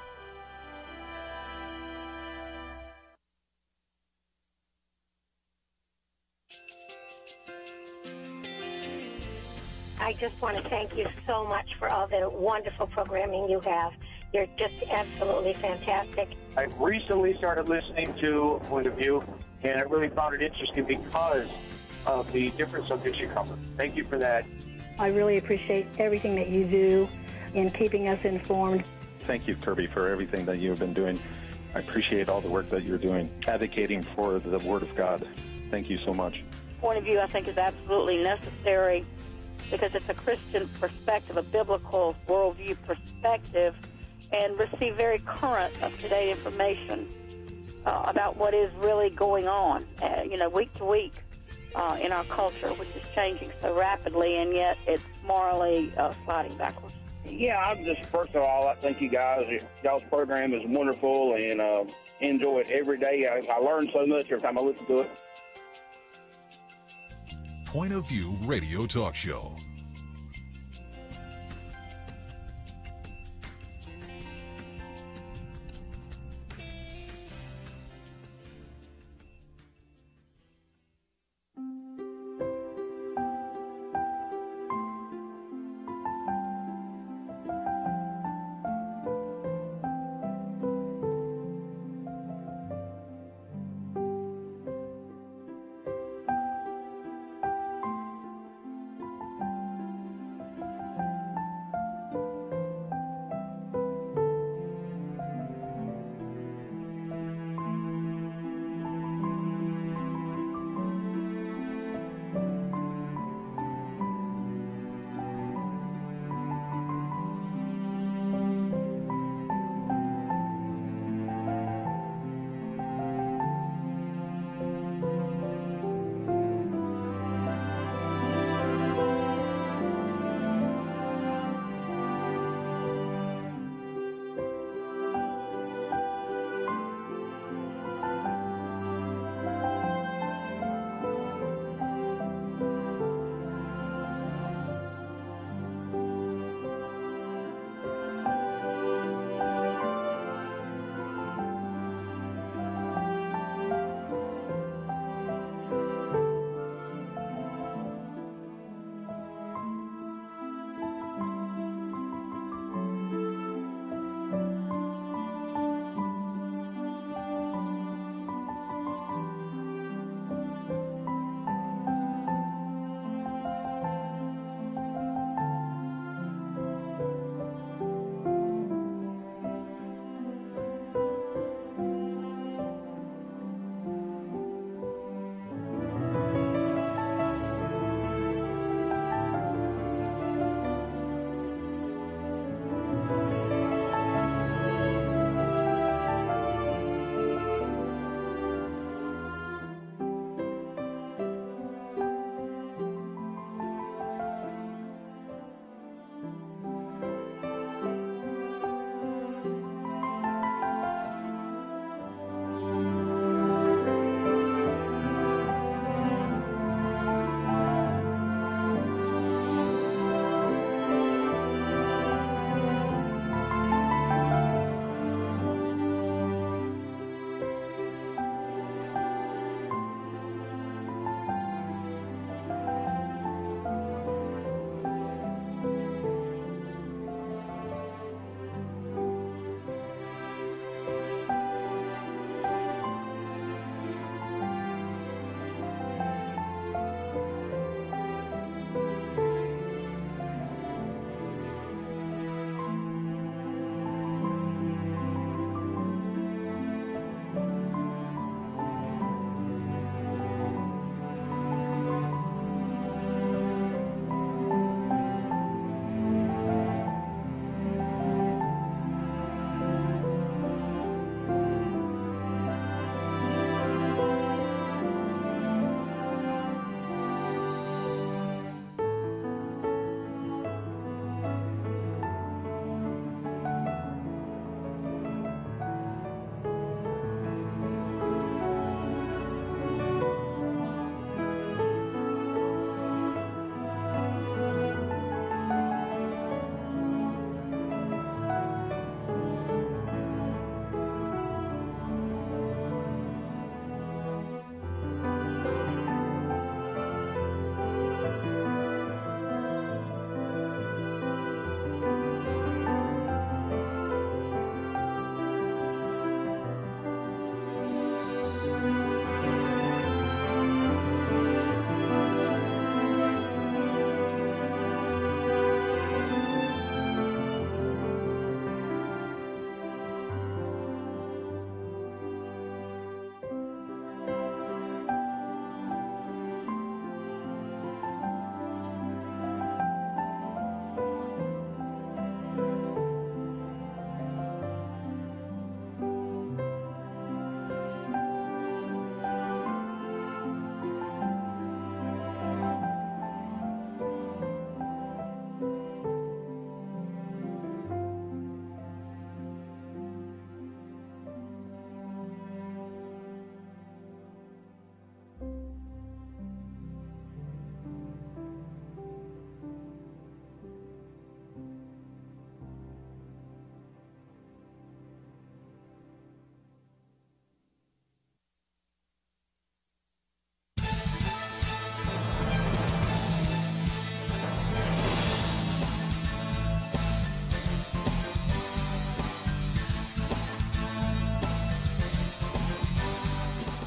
I just want to thank you so much for all the wonderful programming you have. You're just absolutely fantastic. I recently started listening to Point of View, and I really found it interesting because of the different subjects you cover. Thank you for that. I really appreciate everything that you do in keeping us informed. Thank you, Kerby, for everything that you've been doing. I appreciate all the work that you're doing, advocating for the Word of God. Thank you so much. Point of View, I think, is absolutely necessary because it's a Christian perspective, a biblical worldview perspective, and receive very current, up-to-date information about what is really going on, week to week in our culture, which is changing so rapidly, and yet it's morally sliding backwards. Yeah, I'm just, first of all, I think y'all's program is wonderful, and enjoy it every day. I learn so much every time I listen to it. Point of View Radio Talk Show.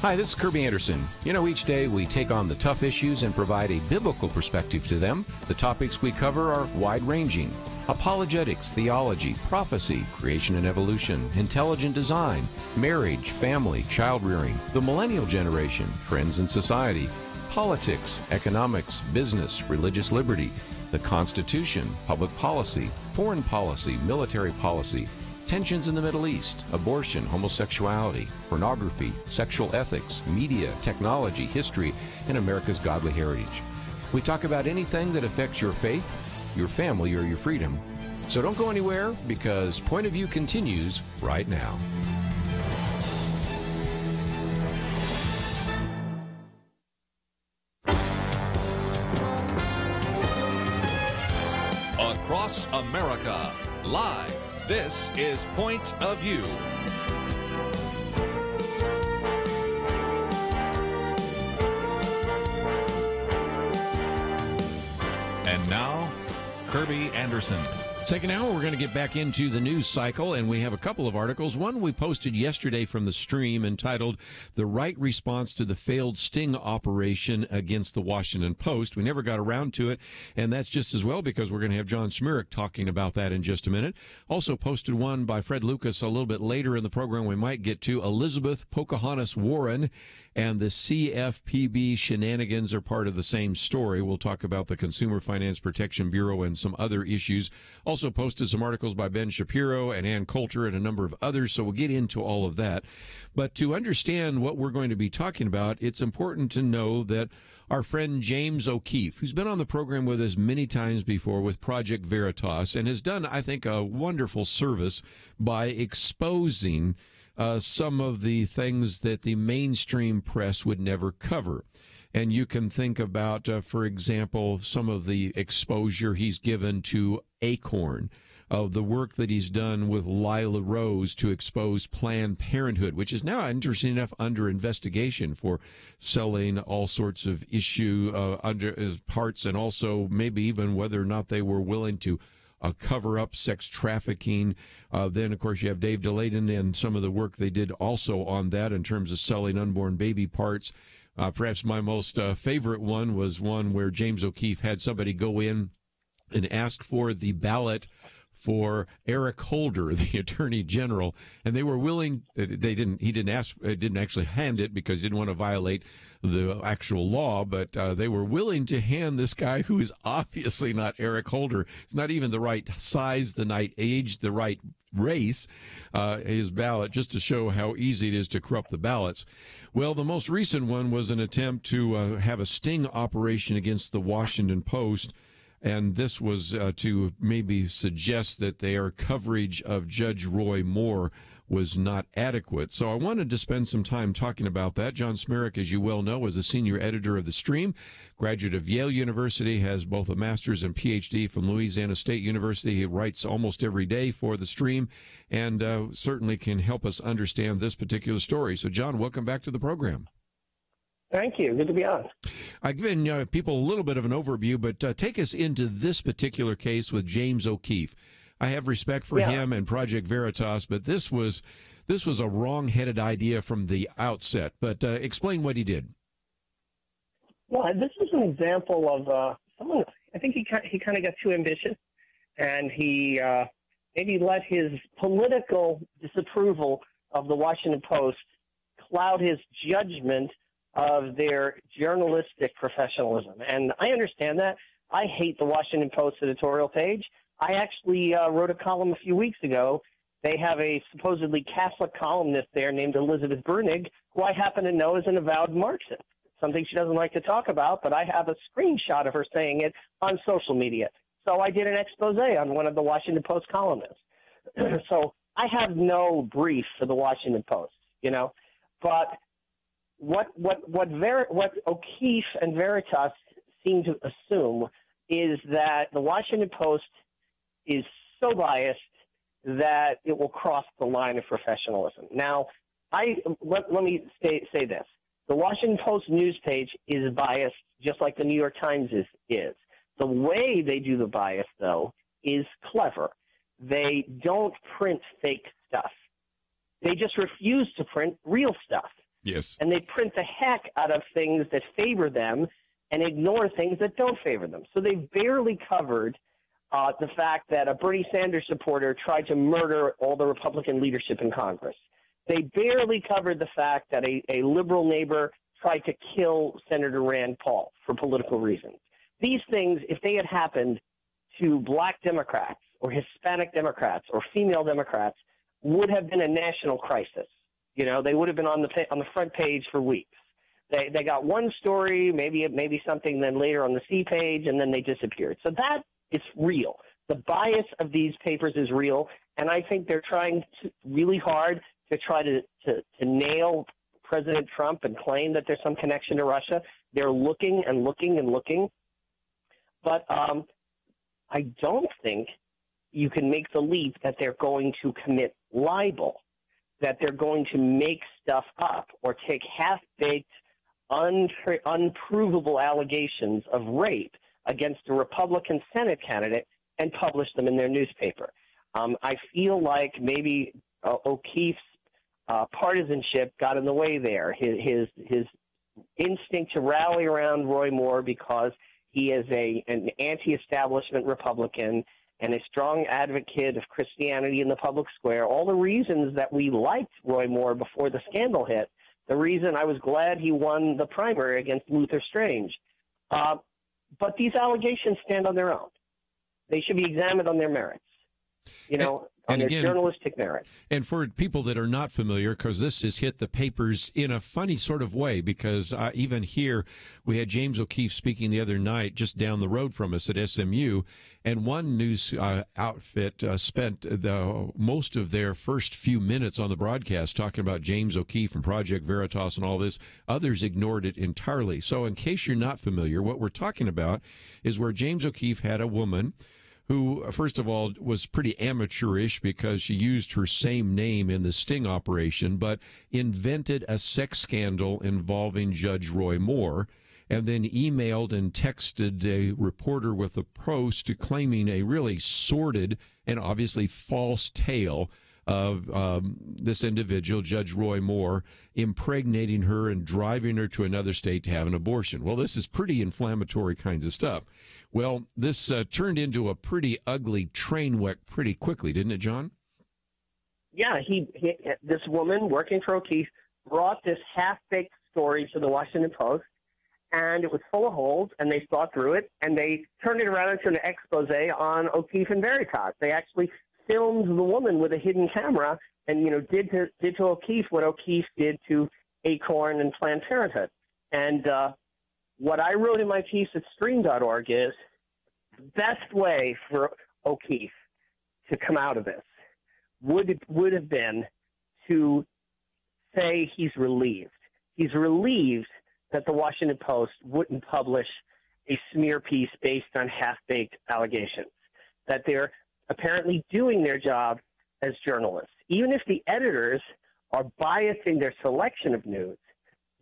Hi, this is Kerby Anderson. You know, each day we take on the tough issues and provide a biblical perspective to them. The topics we cover are wide-ranging: apologetics, theology, prophecy, creation and evolution, intelligent design, marriage, family, child-rearing, the millennial generation, trends in society, politics, economics, business, religious liberty, the Constitution, public policy, foreign policy, military policy, tensions in the Middle East, abortion, homosexuality, pornography, sexual ethics, media, technology, history, and America's godly heritage. We talk about anything that affects your faith, your family, or your freedom. So don't go anywhere, because Point of View continues right now. Across America, live. This is Point of View. And now, Kerby Anderson. Second hour, we're going to get back into the news cycle, and we have a couple of articles. One we posted yesterday from the stream entitled "The Right Response to the Failed Sting Operation Against the Washington Post." We never got around to it, and that's just as well, because we're going to have John Zmirak talking about that in just a minute. Also posted one by Fred Lucas a little bit later in the program we might get to. Elizabeth Pocahontas Warren and the CFPB shenanigans are part of the same story. We'll talk about the Consumer Finance Protection Bureau and some other issues. Also posted some articles by Ben Shapiro and Ann Coulter and a number of others, so we'll get into all of that. But to understand what we're going to be talking about, it's important to know that our friend James O Keefe, who's been on the program with us many times before with Project Veritas, and has done, I think, a wonderful service by exposing some of the things that the mainstream press would never cover. And you can think about, for example, some of the exposure he's given to Acorn, of the work that he's done with Lila Rose to expose Planned Parenthood, which is now, interesting enough, under investigation for selling all sorts of under parts, and also maybe even whether or not they were willing to cover up sex trafficking. Then, of course, you have Dave DeLayden and some of the work they did also on that in terms of selling unborn baby parts. Perhaps my most favorite one was one where James O'Keefe had somebody go in and ask for the ballot for Eric Holder, the Attorney General, and they were willing. He didn't actually hand it because he didn't want to violate the actual law, but they were willing to hand this guy, who is obviously not Eric Holder, it's not even the right size, the right age, the right race, his ballot, just to show how easy it is to corrupt the ballots. Well, the most recent one was an attempt to have a sting operation against the Washington Post. And this was to maybe suggest that their coverage of Judge Roy Moore was not adequate. So I wanted to spend some time talking about that. John Zmirak, as you well know, is the senior editor of The Stream, graduate of Yale University, has both a master's and PhD from Louisiana State University. He writes almost every day for The Stream, and certainly can help us understand this particular story. So, John, welcome back to the program. Thank you. Good to be on. I've given people a little bit of an overview, but take us into this particular case with James O'Keefe. I have respect for him and Project Veritas, but this was a wrong-headed idea from the outset. But explain what he did. Well, this is an example of someone. I think he kind of got too ambitious, and he maybe let his political disapproval of the Washington Post cloud his judgment of their journalistic professionalism. And I understand that. I hate the Washington Post editorial page. I actually wrote a column a few weeks ago. They have a supposedly Catholic columnist there named Elizabeth Brunig, who I happen to know is an avowed Marxist, something she doesn't like to talk about, but I have a screenshot of her saying it on social media. So I did an expose on one of the Washington Post columnists. So I have no brief for the Washington Post, but what O'Keefe and Veritas seem to assume is that the Washington Post is so biased that it will cross the line of professionalism. Now, let me say this. The Washington Post news page is biased just like the New York Times is. The way they do the bias, though, is clever. They don't print fake stuff. They just refuse to print real stuff. Yes. And they print the heck out of things that favor them and ignore things that don't favor them. So they barely covered the fact that a Bernie Sanders supporter tried to murder all the Republican leadership in Congress. They barely covered the fact that a liberal neighbor tried to kill Senator Rand Paul for political reasons. These things, if they had happened to black Democrats or Hispanic Democrats or female Democrats, would have been a national crisis. You know, they would have been on the front page for weeks. They got one story, maybe something, then later on the C page, and then they disappeared. So that is real. The bias of these papers is real, and I think they're trying really hard to try to nail President Trump and claim that there's some connection to Russia. They're looking and looking and looking. But I don't think you can make the leap that they're going to commit libel, that they're going to make stuff up or take half-baked, unprovable allegations of rape against a Republican Senate candidate and publish them in their newspaper. I feel like maybe O'Keefe's partisanship got in the way there. His instinct to rally around Roy Moore because he is an anti-establishment Republican and a strong advocate of Christianity in the public square. All the reasons that we liked Roy Moore before the scandal hit, the reason I was glad he won the primary against Luther Strange. But these allegations stand on their own. They should be examined on their merits, you know, on their journalistic merits. And for people that are not familiar, because this has hit the papers in a funny sort of way, because even here we had James O Keefe speaking the other night just down the road from us at SMU, and one news outfit spent most of their first few minutes on the broadcast talking about James O Keefe and Project Veritas and all this. Others ignored it entirely. So in case you're not familiar, what we're talking about is where James O Keefe had a woman who, first of all, was pretty amateurish because she used her same name in the sting operation, but invented a sex scandal involving Judge Roy Moore, and then emailed and texted a reporter with a post claiming a really sordid and obviously false tale of this individual, Judge Roy Moore, impregnating her and driving her to another state to have an abortion. Well, this is pretty inflammatory kinds of stuff. Well, this turned into a pretty ugly train wreck pretty quickly, didn't it, John? Yeah, this woman working for O'Keefe brought this half-baked story to the Washington Post, and it was full of holes, and they thought through it, and they turned it around into an expose on O'Keefe and Veritas. They actually filmed the woman with a hidden camera and, you know, did to O'Keefe what O'Keefe did to Acorn and Planned Parenthood. And what I wrote in my piece at stream.org is the best way for O'Keefe to come out of this would have been to say he's relieved. He's relieved that the Washington Post wouldn't publish a smear piece based on half-baked allegations, that they're apparently doing their job as journalists. Even if the editors are biasing their selection of news,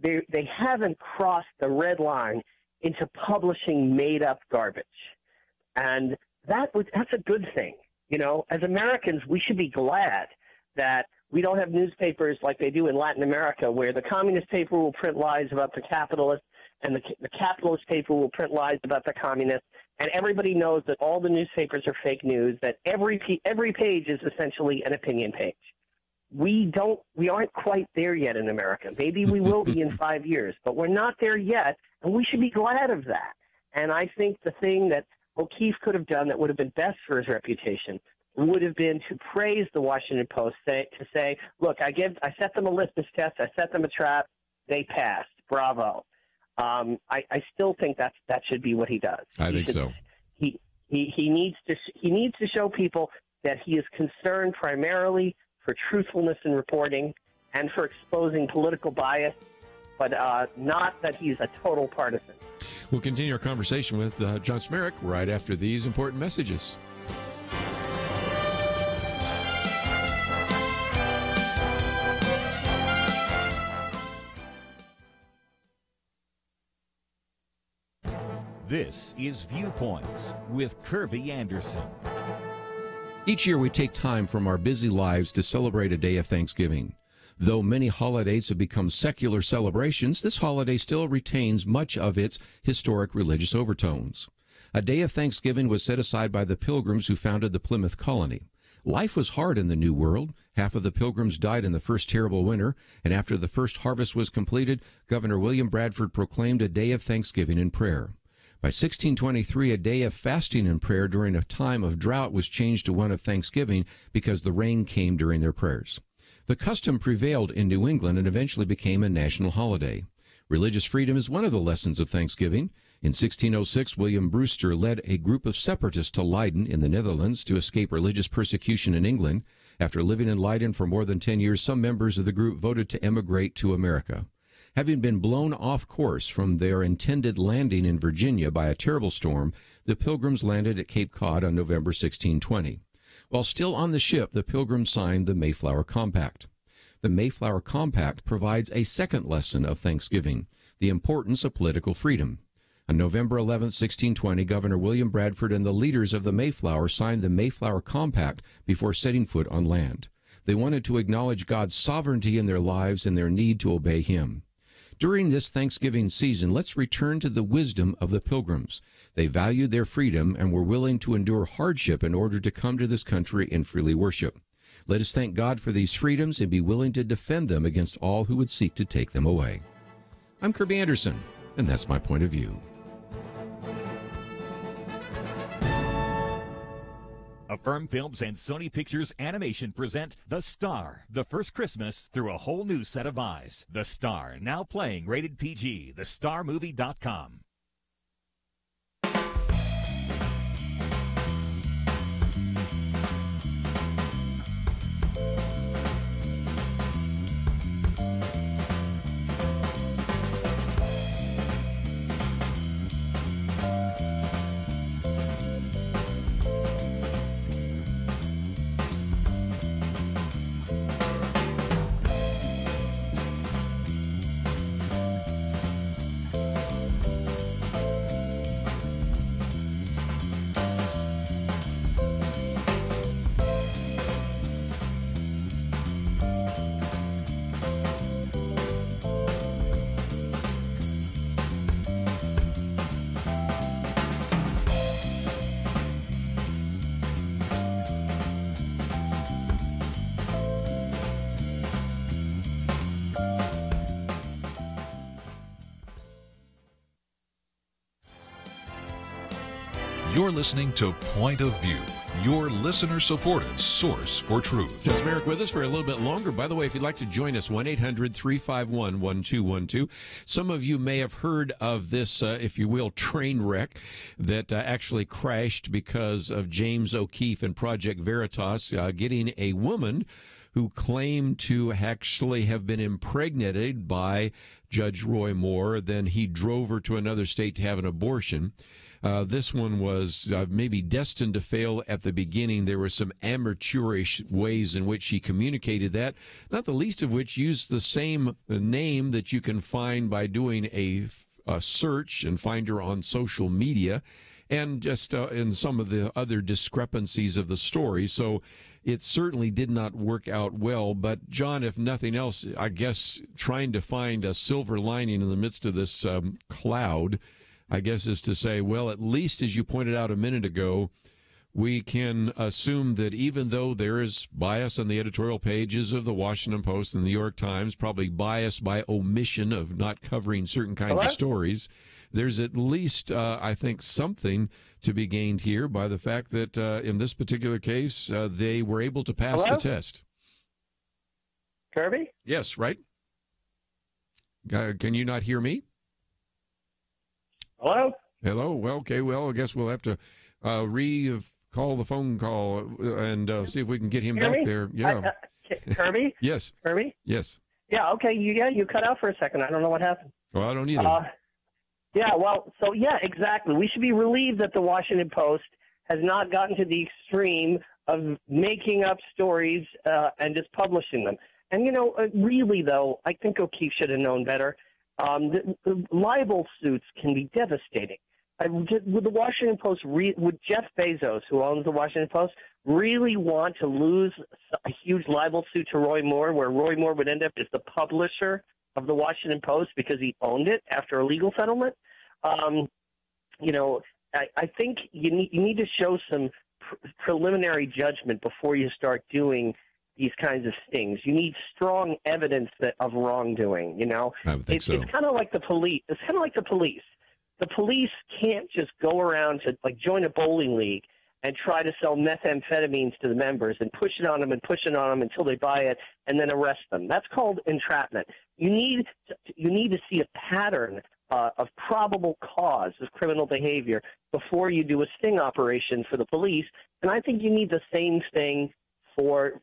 they haven't crossed the red line into publishing made-up garbage. And that's a good thing. You know, as Americans, we should be glad that we don't have newspapers like they do in Latin America, where the communist paper will print lies about the capitalists, and the capitalist paper will print lies about the communists, and everybody knows that all the newspapers are fake news, that every page is essentially an opinion page. We aren't quite there yet in America. Maybe we will be in 5 years, but we're not there yet, and we should be glad of that. And I think the thing that O'Keefe could have done that would have been best for his reputation would have been to praise the Washington Post, to say, look, I set them a litmus test, I set them a trap, they passed, bravo. I still think that should be what he does. I think so. He needs to show people that he is concerned primarily for truthfulness in reporting and for exposing political bias, but not that he's a total partisan. We'll continue our conversation with John Zmirak right after these important messages. This is Viewpoints with Kerby Anderson. Each year we take time from our busy lives to celebrate a day of Thanksgiving. Though many holidays have become secular celebrations, this holiday still retains much of its historic religious overtones. A day of Thanksgiving was set aside by the Pilgrims who founded the Plymouth colony. Life was hard in the New World. Half of the Pilgrims died in the first terrible winter, and after the first harvest was completed, Governor William Bradford proclaimed a day of thanksgiving and prayer. By 1623, a day of fasting and prayer during a time of drought was changed to one of thanksgiving because the rain came during their prayers. The custom prevailed in New England and eventually became a national holiday. Religious freedom is one of the lessons of Thanksgiving. In 1606, William Brewster led a group of separatists to Leiden in the Netherlands to escape religious persecution in England. After living in Leiden for more than 10 years, some members of the group voted to emigrate to America. Having been blown off course from their intended landing in Virginia by a terrible storm, the Pilgrims landed at Cape Cod on November 1620. While still on the ship, the Pilgrims signed the Mayflower Compact. The Mayflower Compact provides a second lesson of Thanksgiving, the importance of political freedom. On November 11, 1620, Governor William Bradford and the leaders of the Mayflower signed the Mayflower Compact before setting foot on land. They wanted to acknowledge God's sovereignty in their lives and their need to obey Him. During this Thanksgiving season, let's return to the wisdom of the Pilgrims. They valued their freedom and were willing to endure hardship in order to come to this country and freely worship. Let us thank God for these freedoms and be willing to defend them against all who would seek to take them away. I'm Kerby Anderson, and that's my point of view. Affirm Films and Sony Pictures Animation present The Star, the first Christmas through a whole new set of eyes. The Star, now playing rated PG, thestarmovie.com. You're listening to Point of View, your listener-supported source for truth. John Zmirak with us for a little bit longer. By the way, if you'd like to join us, 1-800-351-1212. Some of you may have heard of this, if you will, train wreck that actually crashed because of James O Keefe and Project Veritas getting a woman who claimed to actually have been impregnated by Judge Roy Moore. Then he drove her to another state to have an abortion. This one was maybe destined to fail at the beginning. There were some amateurish ways in which she communicated that, not the least of which used the same name that you can find by doing a search and find her on social media, and just in some of the other discrepancies of the story. So it certainly did not work out well. But, John, if nothing else, I guess trying to find a silver lining in the midst of this cloud, I guess, is to say, well, at least as you pointed out a minute ago, we can assume that even though there is bias on the editorial pages of the Washington Post and the New York Times, probably bias by omission of not covering certain kinds of stories, there's at least, I think, something to be gained here by the fact that in this particular case, they were able to pass the test. Kerby? Yes, right? Can you not hear me? Hello? Hello? Well, okay, well, I guess we'll have to call the phone call and see if we can get him back there. Yeah. Kerby? Yes. Kerby? Yes. Yeah, okay, you cut out for a second. I don't know what happened. Well, I don't either. Exactly. We should be relieved that the Washington Post has not gotten to the extreme of making up stories and just publishing them. And, really, though, I think O'Keefe should have known better. The libel suits can be devastating. Would the Washington Post, would Jeff Bezos, who owns the Washington Post, really want to lose a huge libel suit to Roy Moore, where Roy Moore would end up as the publisher of the Washington Post because he owned it after a legal settlement? I think you need to show some preliminary judgment before you start doing these kinds of stings. You need strong evidence of wrongdoing. I would think so. It's kind of like the police. The police can't just go around to join a bowling league and try to sell methamphetamines to the members and push it on them until they buy it and then arrest them. That's called entrapment. You need to see a pattern of probable cause of criminal behavior before you do a sting operation for the police. And I think you need the same thing for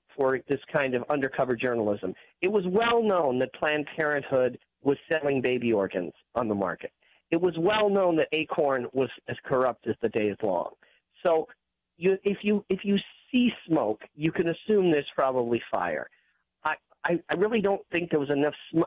this kind of undercover journalism. It was well known that Planned Parenthood was selling baby organs on the market. It was well known that Acorn was as corrupt as the day is long. So if you see smoke, you can assume there's probably fire. I really don't think there was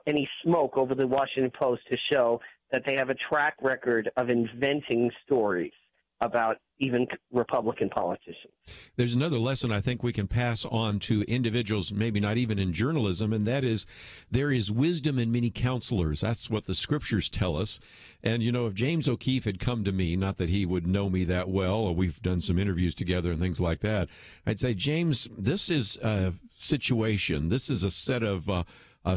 any smoke over the Washington Post to show that they have a track record of inventing stories about even Republican politicians. There's another lesson I think we can pass on to individuals, maybe not even in journalism, and that is there is wisdom in many counselors. That's what the scriptures tell us. And, if James O Keefe had come to me, not that he would know me that well, or we've done some interviews together and things like that, I'd say, James, this is a situation, this is a set of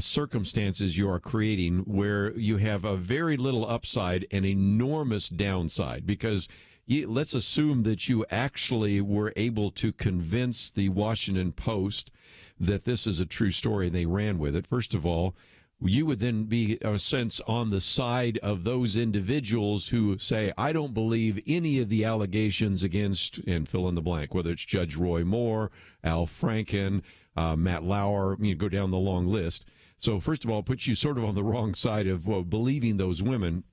circumstances you are creating where you have a very little upside and enormous downside, because let's assume that you actually were able to convince the Washington Post that this is a true story and they ran with it. First of all, you would then be, in a sense, on the side of those individuals who say, I don't believe any of the allegations against, and fill in the blank, whether it's Judge Roy Moore, Al Franken, Matt Lauer, go down the long list. So first of all, it puts you sort of on the wrong side of believing those women.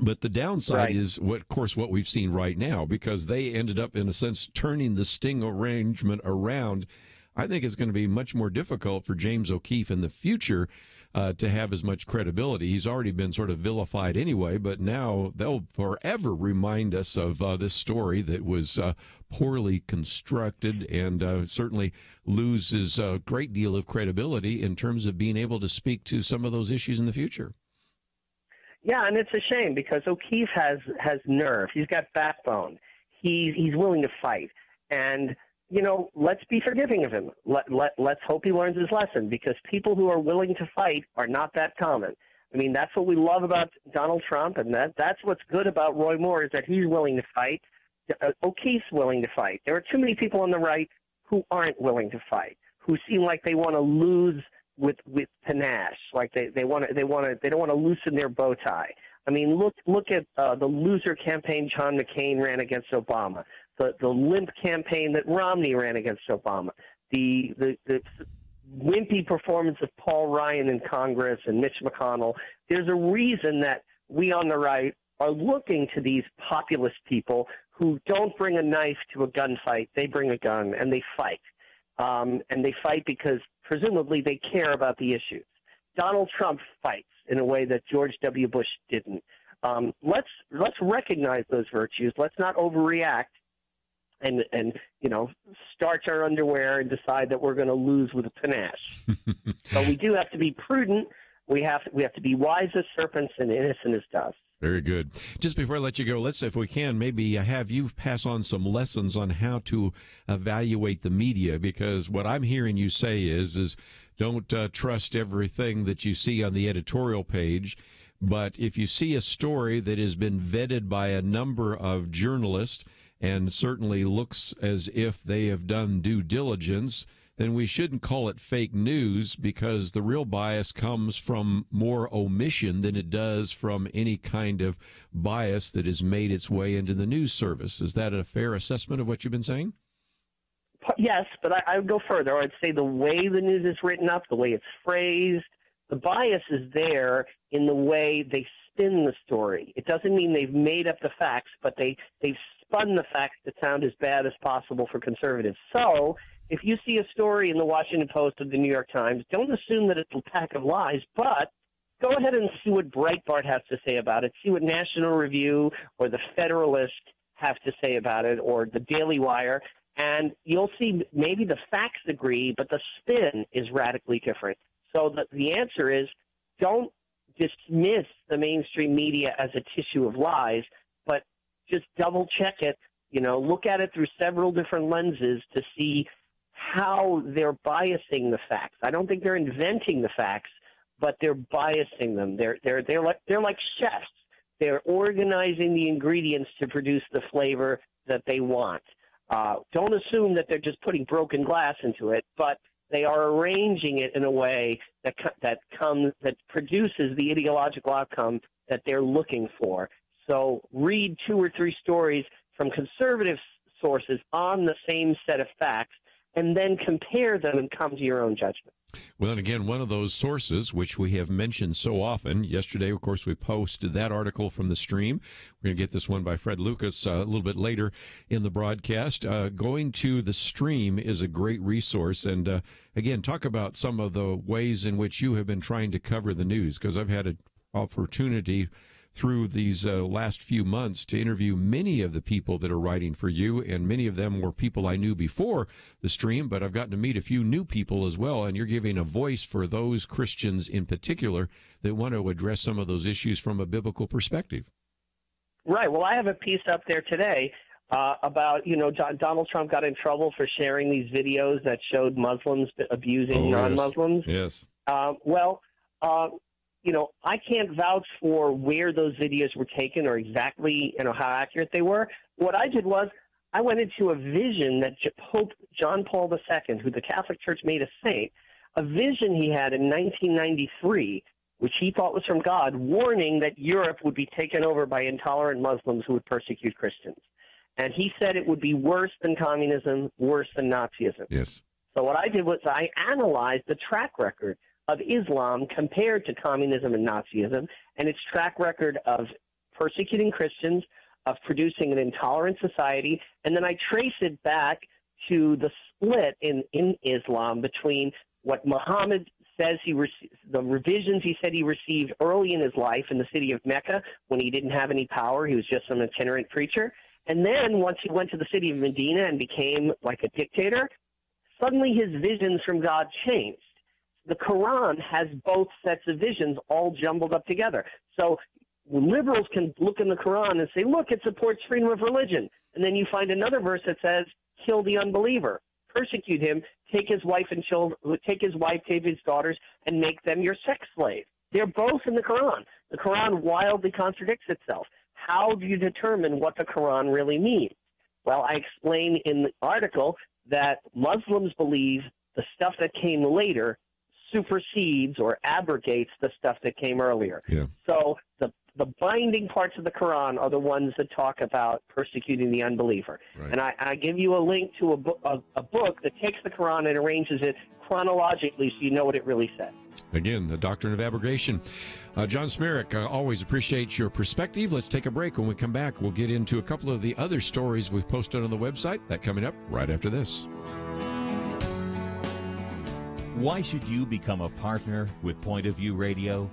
But the downside is, of course, what we've seen right now, because they ended up, in a sense, turning the sting arrangement around. I think it's going to be much more difficult for James O Keefe in the future to have as much credibility. He's already been sort of vilified anyway, but now they'll forever remind us of this story that was poorly constructed and certainly loses a great deal of credibility in terms of being able to speak to some of those issues in the future. Yeah, and it's a shame because O'Keefe has nerve. He's got backbone. He's willing to fight. And, let's be forgiving of him. Let's hope he learns his lesson, because people who are willing to fight are not that common. I mean, that's what we love about Donald Trump, and that's what's good about Roy Moore, is that he's willing to fight. O'Keefe's willing to fight. There are too many people on the right who aren't willing to fight, who seem like they want to lose with panache, like they don't want to loosen their bow tie. I mean, look at the loser campaign John McCain ran against Obama, the limp campaign that Romney ran against Obama, the wimpy performance of Paul Ryan in Congress and Mitch McConnell. There's a reason that we on the right are looking to these populist people who don't bring a knife to a gunfight. They bring a gun and they fight. And they fight because presumably they care about the issues. Donald Trump fights in a way that George W. Bush didn't. Let's recognize those virtues. Let's not overreact and starch our underwear and decide that we're going to lose with a panache. But we do have to be prudent. We have to be wise as serpents and innocent as doves. Very good. Just before I let you go, let's, if we can, maybe have you pass on some lessons on how to evaluate the media, because what I'm hearing you say is don't trust everything that you see on the editorial page. But if you see a story that has been vetted by a number of journalists and certainly looks as if they have done due diligence, then we shouldn't call it fake news, because the real bias comes from more omission than it does from any kind of bias that has made its way into the news service. Is that a fair assessment of what you've been saying? Yes, but I would go further. I'd say the way the news is written up, the way it's phrased, the bias is there in the way they spin the story. It doesn't mean they've made up the facts, but they've spun the facts to sound as bad as possible for conservatives. So if you see a story in the Washington Post or the New York Times, don't assume that it's a pack of lies, but go ahead and see what Breitbart has to say about it. See what National Review or the Federalist have to say about it, or the Daily Wire, And you'll see maybe the facts agree, but the spin is radically different. So the answer is, don't dismiss the mainstream media as a tissue of lies, but just double check it. Look at it through several different lenses to see how they're biasing the facts. I don't think they're inventing the facts, but they're biasing them. They're like chefs. They're organizing the ingredients to produce the flavor that they want. Don't assume that they're just putting broken glass into it, but they are arranging it in a way that produces the ideological outcome that they're looking for. So read 2 or 3 stories from conservative sources on the same set of facts, and then compare them and come to your own judgment. Well, and again, one of those sources, which we have mentioned so often, yesterday, of course, we posted that article from the stream. We're going to get this one by Fred Lucas a little bit later in the broadcast. Going to the stream is a great resource. And again, talk about some of the ways in which you have been trying to cover the news, because I've had an opportunity through these last few months to interview many of the people that are writing for you, and many of them were people I knew before the stream, but I've gotten to meet a few new people as well, and you're giving a voice for those Christians in particular that want to address some of those issues from a biblical perspective. Right. Well, I have a piece up there today about, Donald Trump got in trouble for sharing these videos that showed Muslims abusing non-Muslims. Yes. I can't vouch for where those videos were taken or exactly, how accurate they were. What I did was I went into a vision that Pope John Paul II, who the Catholic Church made a saint, a vision he had in 1993, which he thought was from God, warning that Europe would be taken over by intolerant Muslims who would persecute Christians. And he said it would be worse than communism, worse than Nazism. Yes. So what I did was I analyzed the track record of Islam compared to communism and Nazism, and its track record of persecuting Christians, of producing an intolerant society, and then I trace it back to the split in Islam between what Muhammad says the revisions he said he received early in his life in the city of Mecca when he didn't have any power, he was just an itinerant preacher, and then once he went to the city of Medina and became like a dictator, suddenly his visions from God changed. The Quran has both sets of visions all jumbled up together. So liberals can look in the Quran and say, look, it supports freedom of religion. And then you find another verse that says, kill the unbeliever, persecute him, take his wife, take his daughters, and make them your sex slave. They're both in the Quran. The Quran wildly contradicts itself. How do you determine what the Quran really means? Well, I explain in the article that Muslims believe the stuff that came later supersedes or abrogates the stuff that came earlier. Yeah. So the binding parts of the Quran are the ones that talk about persecuting the unbeliever. Right. And I give you a link to a book that takes the Quran and arranges it chronologically so you know what it really said. Again, the doctrine of abrogation. John Zmirak, always appreciate your perspective. Let's take a break. When we come back, we'll get into a couple of the other stories we've posted on the website. That coming up right after this. Why should you become a partner with Point of View Radio?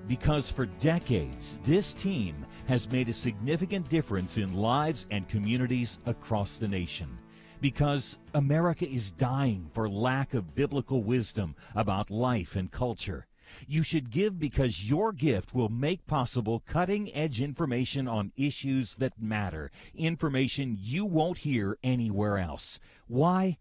Because for decades, this team has made a significant difference in lives and communities across the nation. Because America is dying for lack of biblical wisdom about life and culture. You should give because your gift will make possible cutting-edge information on issues that matter, information you won't hear anywhere else. Why?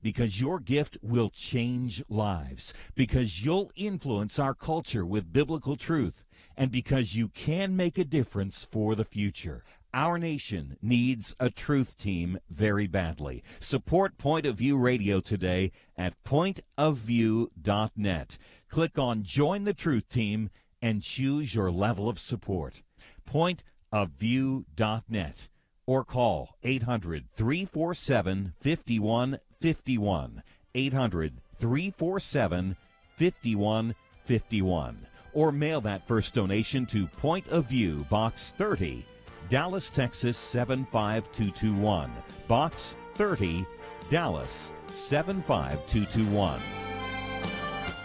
Because your gift will change lives, because you'll influence our culture with biblical truth, and because you can make a difference for the future. Our nation needs a truth team very badly. Support Point of View Radio today at pointofview.net. Click on Join the Truth Team and choose your level of support. Pointofview.net. Or call 800-347-5151, 800-347-5151, or mail that first donation to Point of View, Box 30, Dallas, Texas 75221, Box 30, Dallas 75221.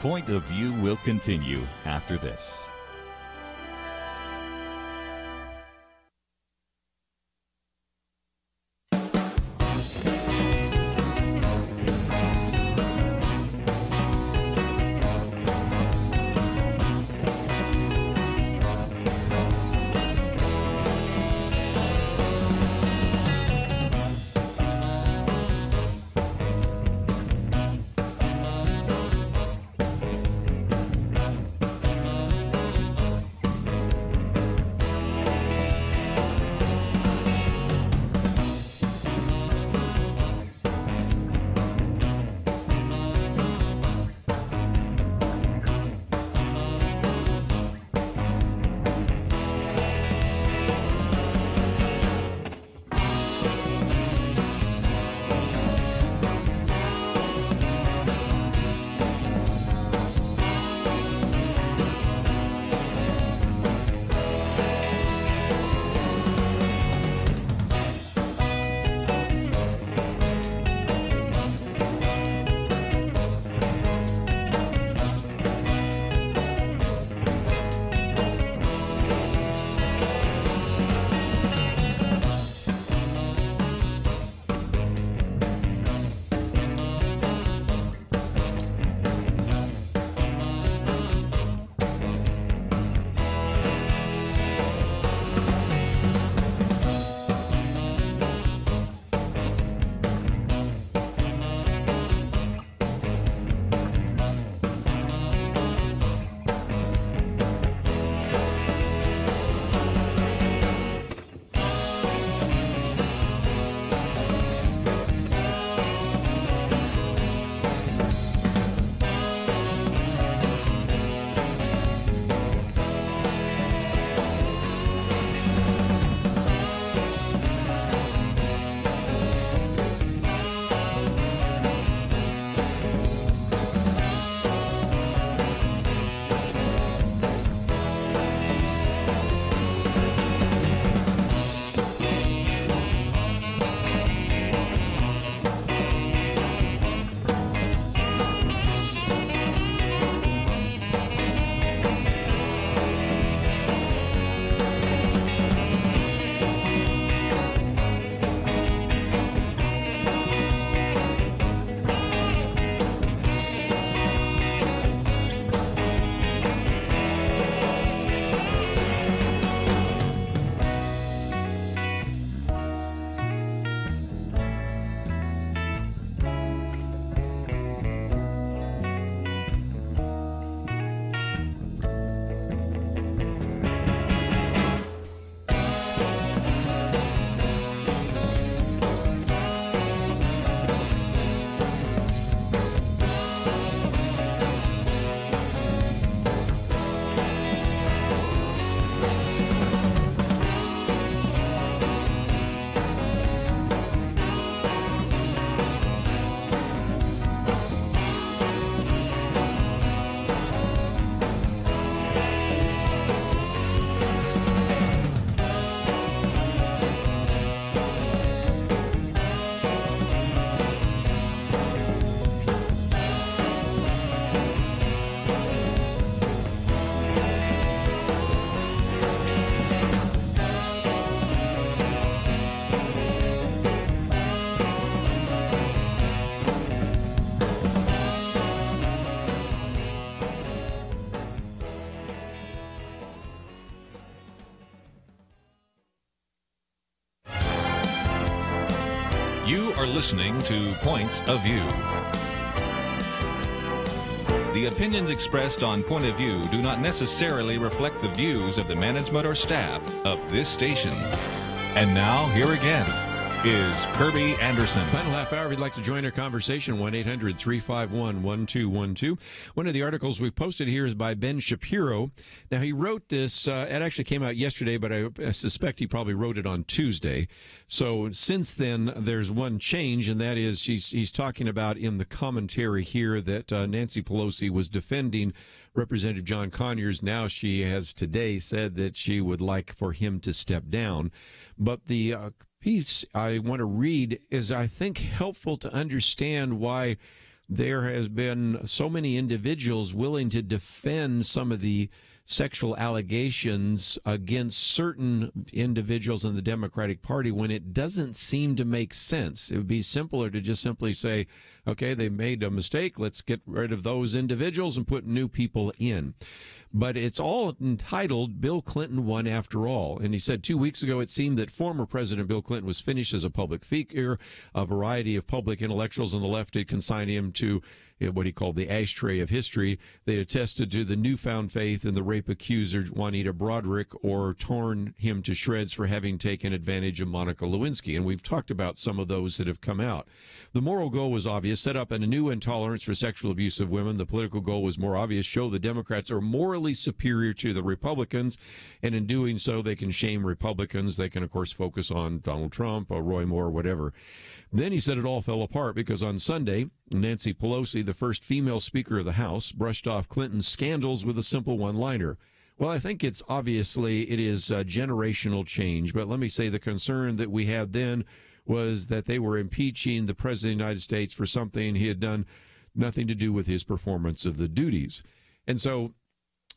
Point of View will continue after this. are listening to Point of View. The opinions expressed on Point of View do not necessarily reflect the views of the management or staff of this station. And now, here again is Kerby Anderson. Final half hour, if you'd like to join our conversation, 1-800-351-1212. One of the articles we've posted here is by Ben Shapiro. Now, he wrote this, it actually came out yesterday, but I suspect he probably wrote it on Tuesday. So since then, there's one change, and that is he's talking about in the commentary here that Nancy Pelosi was defending Representative John Conyers. Now she has today said that she would like for him to step down. But the piece I want to read is, I think, helpful to understand why there has been so many individuals willing to defend some of the sexual allegations against certain individuals in the Democratic Party when it doesn't seem to make sense. It would be simpler to just simply say, okay, they made a mistake, let's get rid of those individuals and put new people in. But it's all entitled Bill Clinton Won After All. And he said 2 weeks ago it seemed that former President Bill Clinton was finished as a public figure. A variety of public intellectuals on the left had consigned him to what he called the ashtray of history. They attested to the newfound faith in the rape accuser Juanita Broderick, or torn him to shreds for having taken advantage of Monica Lewinsky. And we've talked about some of those that have come out. The moral goal was obvious: set up a new intolerance for sexual abuse of women. The political goal was more obvious: show the Democrats are morally superior to the Republicans, and in doing so they can shame Republicans. They can, of course, focus on Donald Trump or Roy Moore or whatever. Then he said it all fell apart because on Sunday, Nancy Pelosi, the first female Speaker of the House, brushed off Clinton's scandals with a simple one-liner. Well, I think it is a generational change, but let me say the concern that we had then was that they were impeaching the President of the United States for something he had done nothing to do with his performance of the duties. And so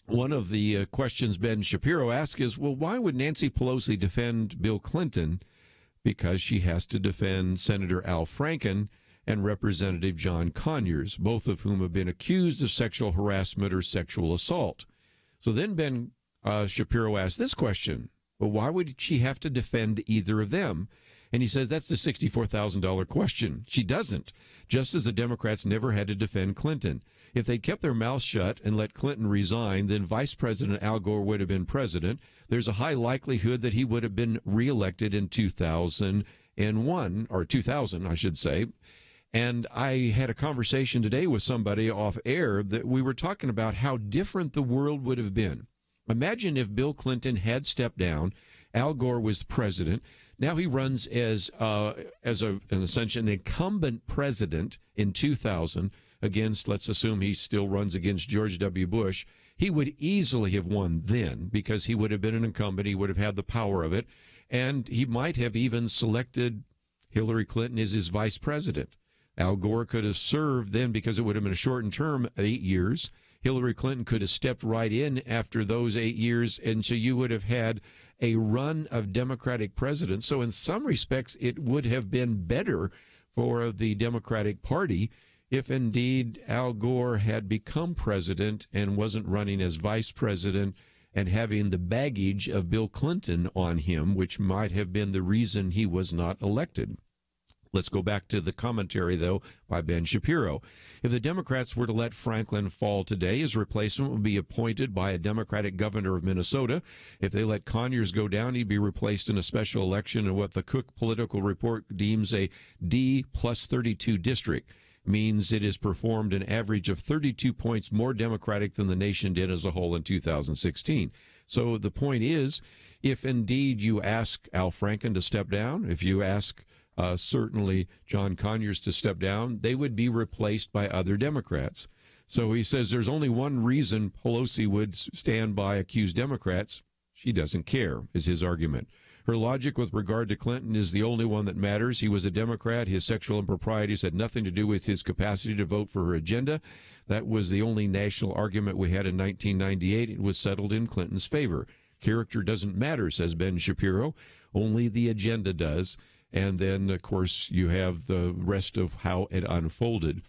one of the questions Ben Shapiro asked is, well, why would Nancy Pelosi defend Bill Clinton? Because she has to defend Senator Al Franken and Representative John Conyers, both of whom have been accused of sexual harassment or sexual assault. So then Ben Shapiro asked this question: well, why would she have to defend either of them? And he says that's the $64,000 question. She doesn't, just as the Democrats never had to defend Clinton. If they'd kept their mouths shut and let Clinton resign, then Vice President Al Gore would have been president. There's a high likelihood that he would have been reelected in 2001, or 2000, I should say. And I had a conversation today with somebody off air that we were talking about how different the world would have been. Imagine if Bill Clinton had stepped down, Al Gore was president. Now he runs as an incumbent president in 2000 against, let's assume he still runs against George W. Bush. He would easily have won then because he would have been an incumbent. He would have had the power of it. And he might have even selected Hillary Clinton as his vice president. Al Gore could have served then because it would have been a shortened term, 8 years. Hillary Clinton could have stepped right in after those 8 years, and so you would have had a run of Democratic presidents. So in some respects, it would have been better for the Democratic Party if indeed Al Gore had become president and wasn't running as vice president and having the baggage of Bill Clinton on him, which might have been the reason he was not elected. Let's go back to the commentary, though, by Ben Shapiro. If the Democrats were to let Franklin fall today, his replacement would be appointed by a Democratic governor of Minnesota. If they let Conyers go down, he'd be replaced in a special election in what the Cook Political Report deems a D plus 32 district. Means it has performed an average of 32 points more Democratic than the nation did as a whole in 2016. So the point is, if indeed you ask Al Franken to step down, if you ask certainly John Conyers to step down, they would be replaced by other Democrats. So he says there's only one reason Pelosi would stand by accused Democrats. She doesn't care, is his argument. Her logic with regard to Clinton is the only one that matters. He was a Democrat. His sexual improprieties had nothing to do with his capacity to vote for her agenda. That was the only national argument we had in 1998. It was settled in Clinton's favor. Character doesn't matter, says Ben Shapiro. Only the agenda does. And then, of course, you have the rest of how it unfolded.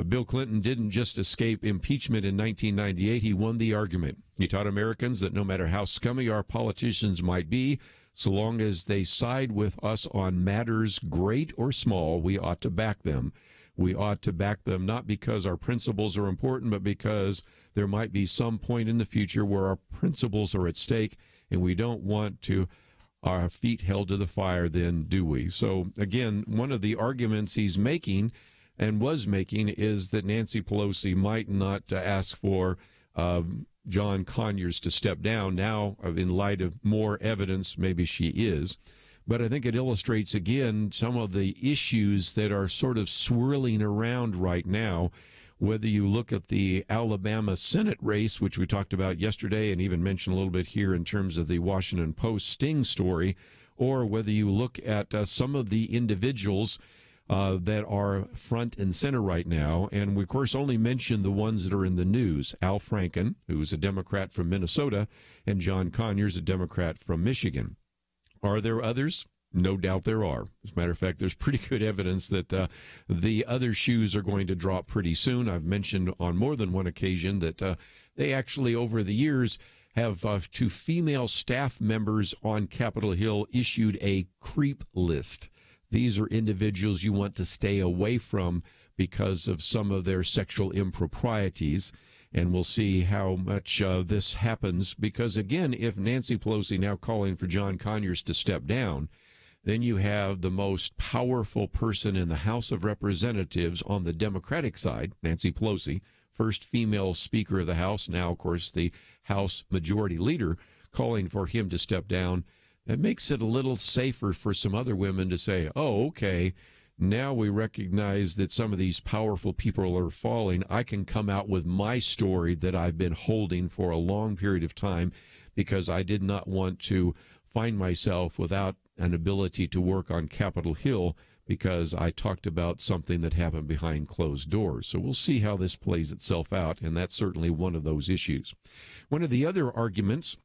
Bill Clinton didn't just escape impeachment in 1998. He won the argument. He taught Americans that no matter how scummy our politicians might be, So long as they side with us on matters great or small, we ought to back them. We ought to back them not because our principles are important, but because there might be some point in the future where our principles are at stake, and we don't want to our feet held to the fire then, do we? So, again, one of the arguments he's making and was making is that Nancy Pelosi might not ask for John Conyers to step down. Now, in light of more evidence, maybe she is. But I think it illustrates, again, some of the issues that are sort of swirling around right now, whether you look at the Alabama Senate race, which we talked about yesterday and even mentioned a little bit here in terms of the Washington Post sting story, or whether you look at some of the individuals that are front and center right now. And we, of course, only mention the ones that are in the news. Al Franken, who's a Democrat from Minnesota, and John Conyers, a Democrat from Michigan. Are there others? No doubt there are. As a matter of fact, there's pretty good evidence that the other shoes are going to drop pretty soon. I've mentioned on more than one occasion that they actually, over the years, have to female staff members on Capitol Hill issued a creep list. These are individuals you want to stay away from because of some of their sexual improprieties. And we'll see how much this happens because, again, if Nancy Pelosi now calling for John Conyers to step down, then you have the most powerful person in the House of Representatives on the Democratic side, Nancy Pelosi, first female Speaker of the House, now, of course, the House Majority Leader, calling for him to step down. That makes it a little safer for some other women to say, oh, okay, now we recognize that some of these powerful people are falling. I can come out with my story that I've been holding for a long period of time because I did not want to find myself without an ability to work on Capitol Hill because I talked about something that happened behind closed doors. So we'll see how this plays itself out, and that's certainly one of those issues. One of the other arguments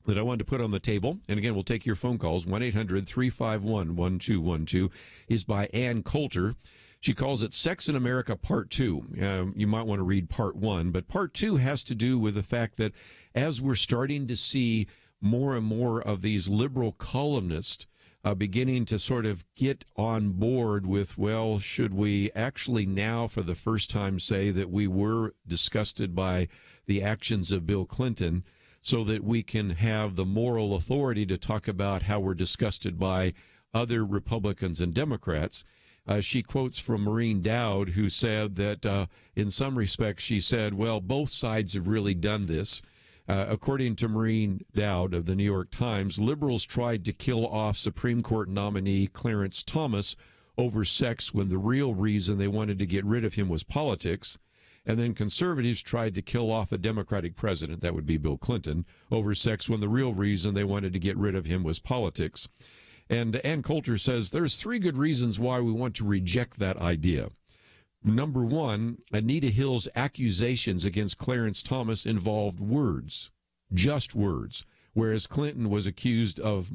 that I wanted to put on the table, and again, we'll take your phone calls, 1-800-351-1212, is by Ann Coulter. She calls it Sex in America Part 2. You might want to read Part 1, but Part 2 has to do with the fact that as we're starting to see more and more of these liberal columnists beginning to sort of get on board with, well, should we actually now for the first time say that we were disgusted by the actions of Bill Clinton, so that we can have the moral authority to talk about how we're disgusted by other Republicans and Democrats. She quotes from Maureen Dowd, who said that in some respects, she said, well, both sides have really done this. According to Maureen Dowd of the New York Times, liberals tried to kill off Supreme Court nominee Clarence Thomas over sex when the real reason they wanted to get rid of him was politics. And then conservatives tried to kill off a Democratic president, that would be Bill Clinton, over sex when the real reason they wanted to get rid of him was politics. And Ann Coulter says there's 3 good reasons why we want to reject that idea. Number 1, Anita Hill's accusations against Clarence Thomas involved words, just words, whereas Clinton was accused of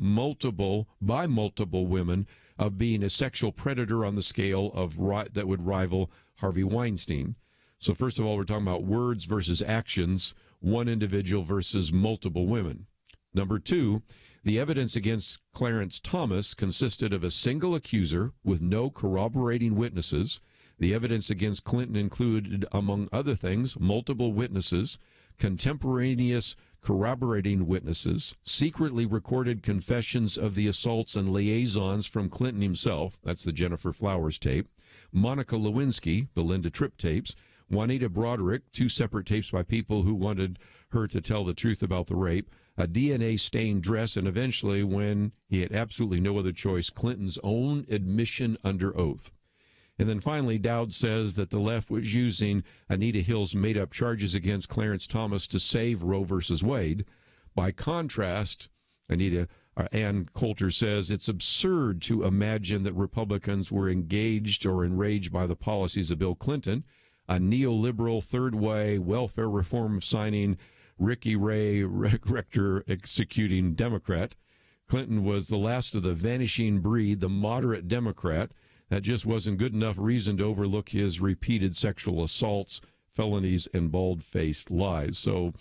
by multiple women of being a sexual predator on the scale of that would rival Harvey Weinstein. So first of all, we're talking about words versus actions, one individual versus multiple women. Number 2, the evidence against Clarence Thomas consisted of a single accuser with no corroborating witnesses. The evidence against Clinton included, among other things, multiple witnesses, contemporaneous corroborating witnesses, secretly recorded confessions of the assaults and liaisons from Clinton himself, that's the Jennifer Flowers tape, Monica Lewinsky, the Linda Tripp tapes, Juanita Broderick, 2 separate tapes by people who wanted her to tell the truth about the rape, a DNA-stained dress, and eventually, when he had absolutely no other choice, Clinton's own admission under oath. And then finally, Dowd says that the left was using Anita Hill's made-up charges against Clarence Thomas to save Roe versus Wade. By contrast, Ann Coulter says it's absurd to imagine that Republicans were engaged or enraged by the policies of Bill Clinton, a neoliberal third-way welfare reform signing, Ricky Ray Rector executing Democrat. Clinton was the last of the vanishing breed, the moderate Democrat. That just wasn't good enough reason to overlook his repeated sexual assaults, felonies, and bald-faced lies. So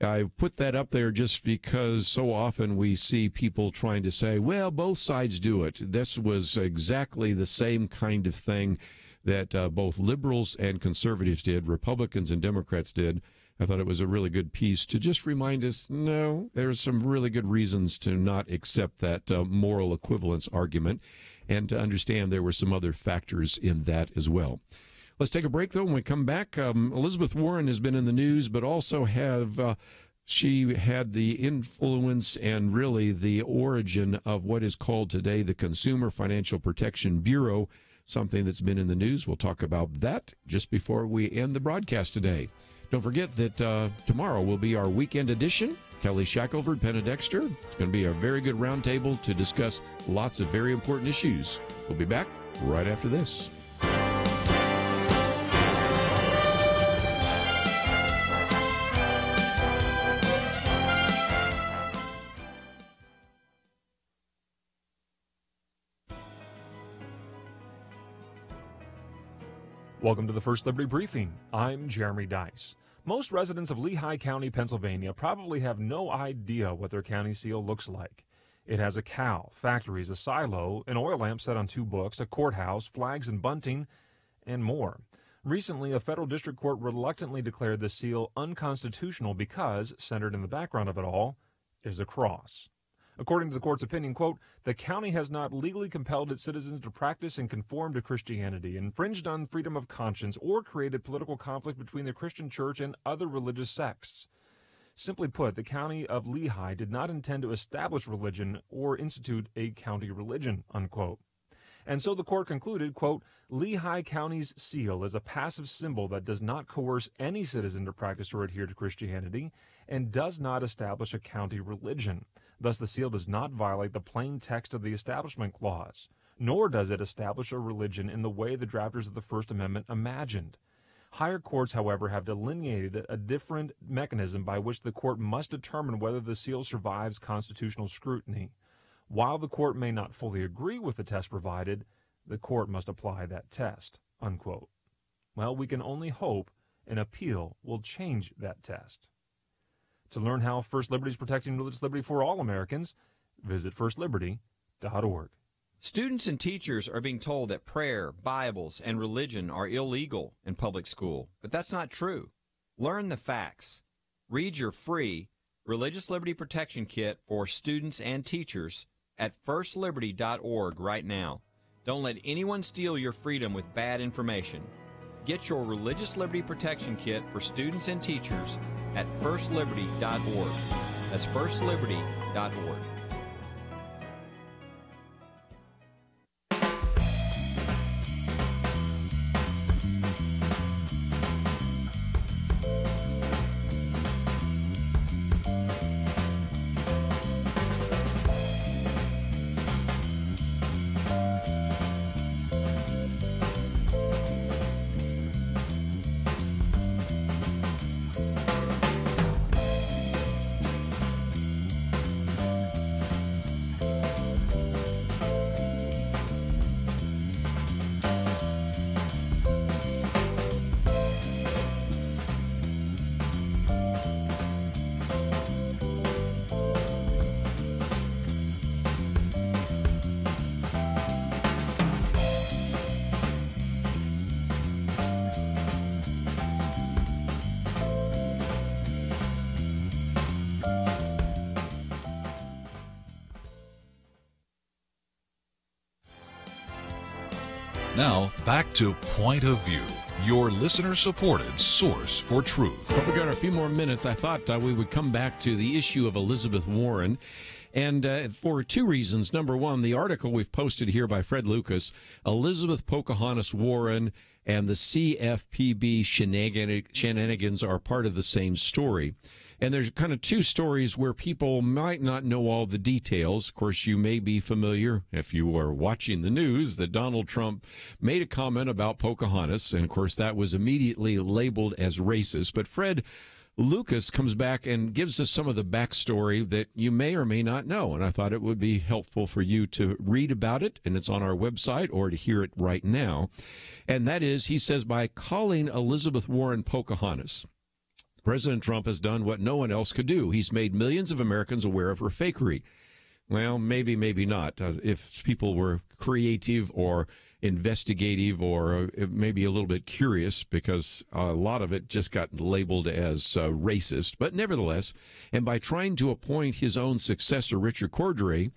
I put that up there just because so often we see people trying to say, well, both sides do it. This was exactly the same kind of thing that both liberals and conservatives did, Republicans and Democrats did. I thought it was a really good piece to just remind us, no, there's some really good reasons to not accept that moral equivalence argument, and to understand there were some other factors in that as well. Let's take a break, though. When we come back, Elizabeth Warren has been in the news, but also she had the influence and really the origin of what is called today the Consumer Financial Protection Bureau, something that's been in the news. We'll talk about that just before we end the broadcast today. Don't forget that tomorrow will be our weekend edition. Kelly Shackelford, Penna Dexter. It's going to be a very good roundtable to discuss lots of very important issues. We'll be back right after this. Welcome to the First Liberty Briefing. I'm Jeremy Dice. Most residents of Lehigh County, Pennsylvania probably have no idea what their county seal looks like. It has a cow, factories, a silo, an oil lamp set on 2 books, a courthouse, flags and bunting, and more. Recently, a federal district court reluctantly declared the seal unconstitutional because, centered in the background of it all, is a cross. According to the court's opinion, quote, the county has not legally compelled its citizens to practice and conform to Christianity, infringed on freedom of conscience, or created political conflict between the Christian church and other religious sects. Simply put, the county of Lehigh did not intend to establish religion or institute a county religion, unquote. And so the court concluded, quote, Lehigh County's seal is a passive symbol that does not coerce any citizen to practice or adhere to Christianity and does not establish a county religion. Thus, the seal does not violate the plain text of the Establishment Clause, nor does it establish a religion in the way the drafters of the First Amendment imagined. Higher courts, however, have delineated a different mechanism by which the court must determine whether the seal survives constitutional scrutiny. While the court may not fully agree with the test provided, the court must apply that test, unquote. Well, we can only hope an appeal will change that test. To learn how First Liberty is protecting religious liberty for all Americans, visit firstliberty.org. Students and teachers are being told that prayer, Bibles, and religion are illegal in public school, but that's not true. Learn the facts. Read your free Religious Liberty Protection Kit for students and teachers at firstliberty.org right now. Don't let anyone steal your freedom with bad information. Get your Religious Liberty Protection Kit for students and teachers at firstliberty.org. That's firstliberty.org. Now, back to Point of View, your listener-supported source for truth. Well, we got a few more minutes. I thought we would come back to the issue of Elizabeth Warren, and for 2 reasons. Number one, the article we've posted here by Fred Lucas, Elizabeth Pocahontas Warren and the CFPB shenanigans are part of the same story. And there's kind of 2 stories where people might not know all the details. Of course, you may be familiar, if you are watching the news, that Donald Trump made a comment about Pocahontas. And, of course, that was immediately labeled as racist. But Fred Lucas comes back and gives us some of the backstory that you may or may not know. And I thought it would be helpful for you to read about it, and it's on our website, or to hear it right now. And that is, he says, by calling Elizabeth Warren Pocahontas, President Trump has done what no one else could do. He's made millions of Americans aware of her fakery. Well, maybe not. If people were creative or investigative or maybe a little bit curious, because a lot of it just got labeled as racist. But nevertheless, and by trying to appoint his own successor, Richard Cordray,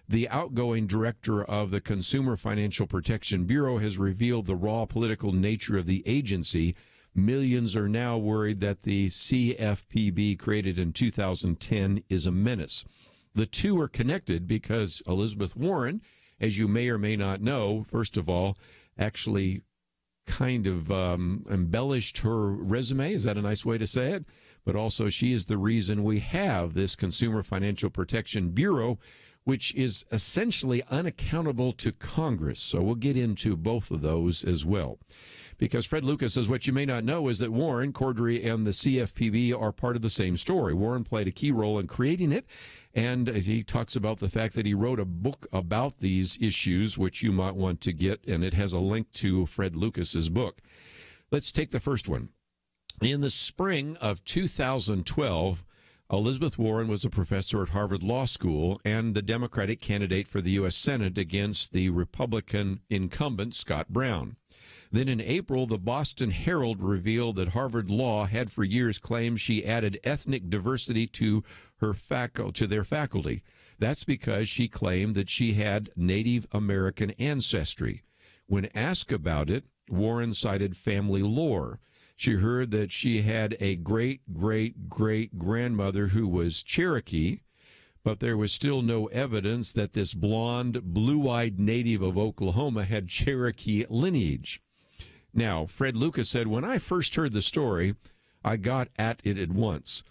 the outgoing director of the Consumer Financial Protection Bureau has revealed the raw political nature of the agency. Millions are now worried that the CFPB, created in 2010, is a menace. The two are connected because Elizabeth Warren, as you may or may not know, first of all, actually kind of embellished her resume. Is that a nice way to say it? But also she is the reason we have this Consumer Financial Protection Bureau, which is essentially unaccountable to Congress. So we'll get into both of those as well. Because Fred Lucas says what you may not know is that Warren, Cordray, and the CFPB are part of the same story. Warren played a key role in creating it, and he talks about the fact that he wrote a book about these issues, which you might want to get, and it has a link to Fred Lucas's book. Let's take the first one. In the spring of 2012, Elizabeth Warren was a professor at Harvard Law School and the Democratic candidate for the U.S. Senate against the Republican incumbent Scott Brown. Then in April, the Boston Herald revealed that Harvard Law had for years claimed she added ethnic diversity to their faculty. That's because she claimed that she had Native American ancestry. When asked about it, Warren cited family lore. She heard that she had a great-great-great-grandmother who was Cherokee, but there was still no evidence that this blonde, blue-eyed native of Oklahoma had Cherokee lineage. Now, Fred Lucas said, when I first heard the story, I got at it at once.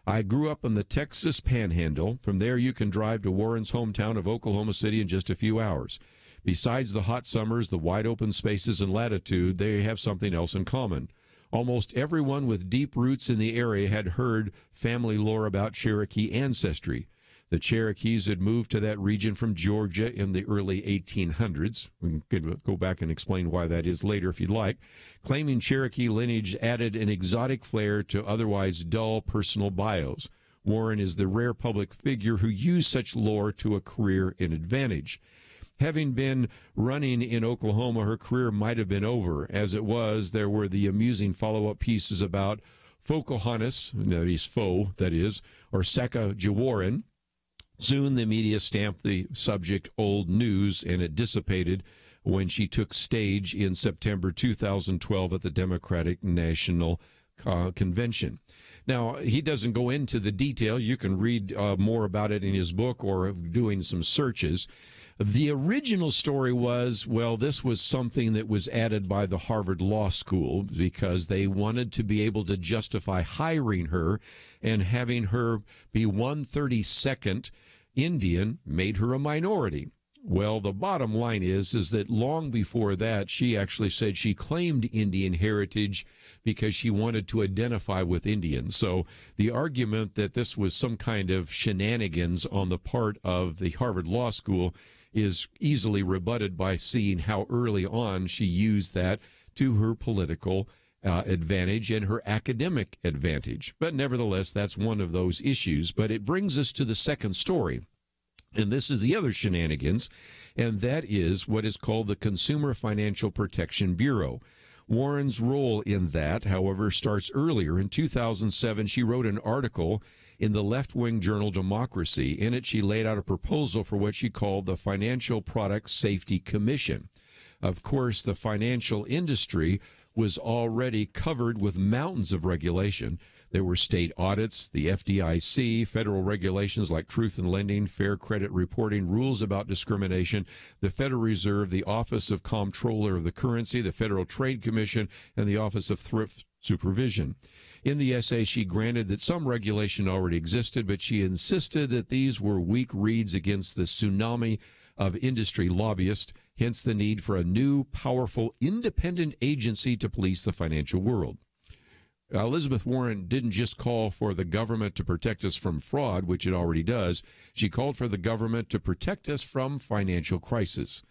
I grew up in the Texas Panhandle. From there, you can drive to Warren's hometown of Oklahoma City in just a few hours. Besides the hot summers, the wide open spaces, and latitude, they have something else in common. Almost everyone with deep roots in the area had heard family lore about Cherokee ancestry. The Cherokees had moved to that region from Georgia in the early 1800s. We can go back and explain why that is later if you'd like. Claiming Cherokee lineage added an exotic flair to otherwise dull personal bios. Warren is the rare public figure who used such lore to a career in advantage. Having been running in Oklahoma, her career might have been over. As it was, there were the amusing follow-up pieces about Pocahontas, that is, or Sacagawea. Soon the media stamped the subject old news, and it dissipated when she took stage in September 2012 at the Democratic National Convention. Now, he doesn't go into the detail. You can read more about it in his book or doing some searches. The original story was, well, this was something that was added by the Harvard Law School because they wanted to be able to justify hiring her, and having her be 132nd Indian made her a minority. Well, the bottom line is that long before that, she actually said she claimed Indian heritage because she wanted to identify with Indians. So the argument that this was some kind of shenanigans on the part of the Harvard Law School is easily rebutted by seeing how early on she used that to her political advantage and her academic advantage. But nevertheless, that's one of those issues. But it brings us to the second story. And this is the other shenanigans, and that is what is called the Consumer Financial Protection Bureau. Warren's role in that, however, starts earlier. In 2007, she wrote an article in the left-wing journal Democracy. In it, she laid out a proposal for what she called the Financial Product Safety Commission. Of course, the financial industry was already covered with mountains of regulation. There were state audits, the FDIC, federal regulations like truth in lending, fair credit reporting, rules about discrimination, the Federal Reserve, the Office of Comptroller of the Currency, the Federal Trade Commission, and the Office of Thrift Supervision. In the essay, she granted that some regulation already existed, but she insisted that these were weak reeds against the tsunami of industry lobbyists, hence the need for a new, powerful, independent agency to police the financial world. Elizabeth Warren didn't just call for the government to protect us from fraud, which it already does. She called for the government to protect us from financial crisis.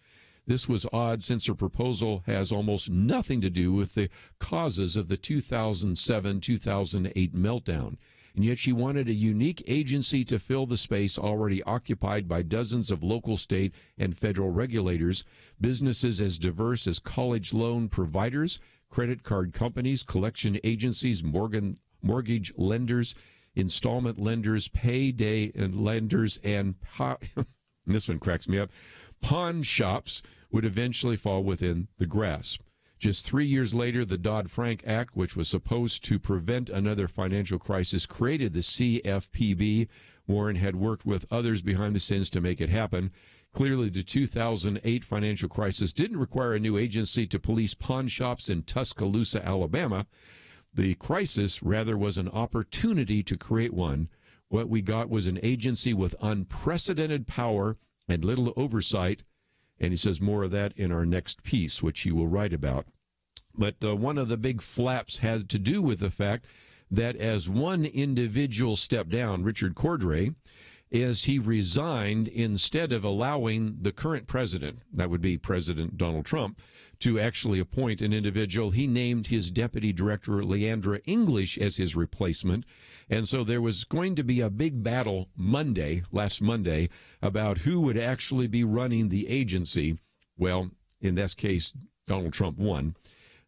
This was odd since her proposal has almost nothing to do with the causes of the 2007-2008 meltdown. And yet she wanted a unique agency to fill the space already occupied by dozens of local, state, and federal regulators, businesses as diverse as college loan providers, credit card companies, collection agencies, mortgage lenders, installment lenders, payday lenders, and this one cracks me up, pawn shops would eventually fall within the grasp. Just 3 years later, the Dodd-Frank Act, which was supposed to prevent another financial crisis, created the CFPB. Warren had worked with others behind the scenes to make it happen. Clearly, the 2008 financial crisis didn't require a new agency to police pawn shops in Tuscaloosa, Alabama. The crisis, rather, was an opportunity to create one. What we got was an agency with unprecedented power and little oversight. And he says more of that in our next piece, which he will write about. But one of the big flaps had to do with the fact that as one individual stepped down, Richard Cordray, as he resigned, instead of allowing the current president, that would be President Donald Trump, to actually appoint an individual, he named his deputy director, Leandra English, as his replacement. And so there was going to be a big battle last Monday, about who would actually be running the agency. Well, in this case, Donald Trump won,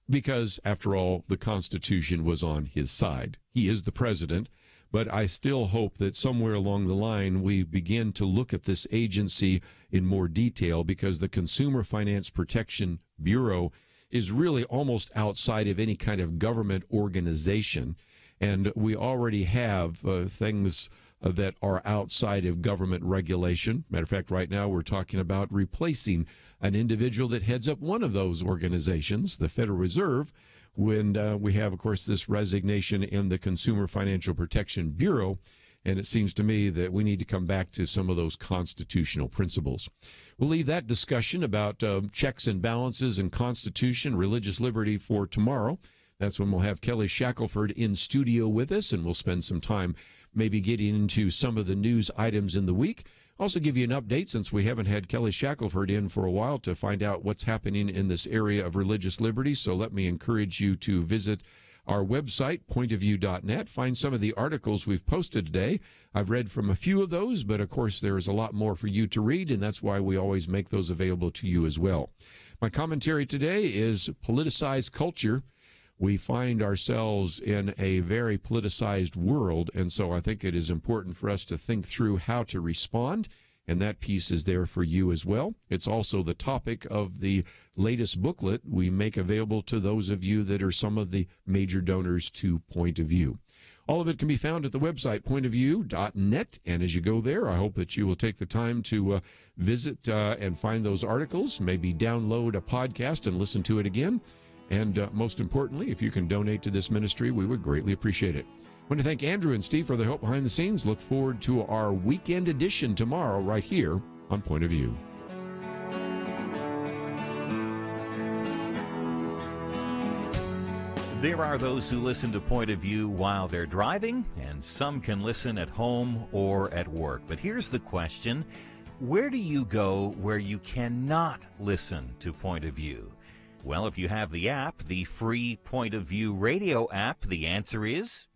because, after all, the Constitution was on his side. He is the president. But I still hope that somewhere along the line we begin to look at this agency in more detail, because the Consumer Finance Protection Bureau is really almost outside of any kind of government organization. And we already have things that are outside of government regulation. Matter of fact, right now we're talking about replacing an individual that heads up one of those organizations, the Federal Reserve, when we have, of course, this resignation in the Consumer Financial Protection Bureau. And it seems to me that we need to come back to some of those constitutional principles. We'll leave that discussion about checks and balances and Constitution, religious liberty for tomorrow. That's when we'll have Kelly Shackelford in studio with us, and we'll spend some time maybe getting into some of the news items in the week. Also give you an update, since we haven't had Kelly Shackelford in for a while, to find out what's happening in this area of religious liberty. So let me encourage you to visit our website, pointofview.net. Find some of the articles we've posted today. I've read from a few of those, but of course there is a lot more for you to read, and that's why we always make those available to you as well. My commentary today is politicized culture. We find ourselves in a very politicized world, and so I think it is important for us to think through how to respond, and that piece is there for you as well. It's also the topic of the latest booklet we make available to those of you that are some of the major donors to Point of View. All of it can be found at the website, pointofview.net, and as you go there, I hope that you will take the time to visit and find those articles, maybe download a podcast and listen to it again. And most importantly, if you can donate to this ministry, we would greatly appreciate it. I want to thank Andrew and Steve for their help behind the scenes. Look forward to our weekend edition tomorrow right here on Point of View. There are those who listen to Point of View while they're driving, and some can listen at home or at work. But here's the question: where do you go where you cannot listen to Point of View? Well, if you have the app, the free Point of View radio app, the answer is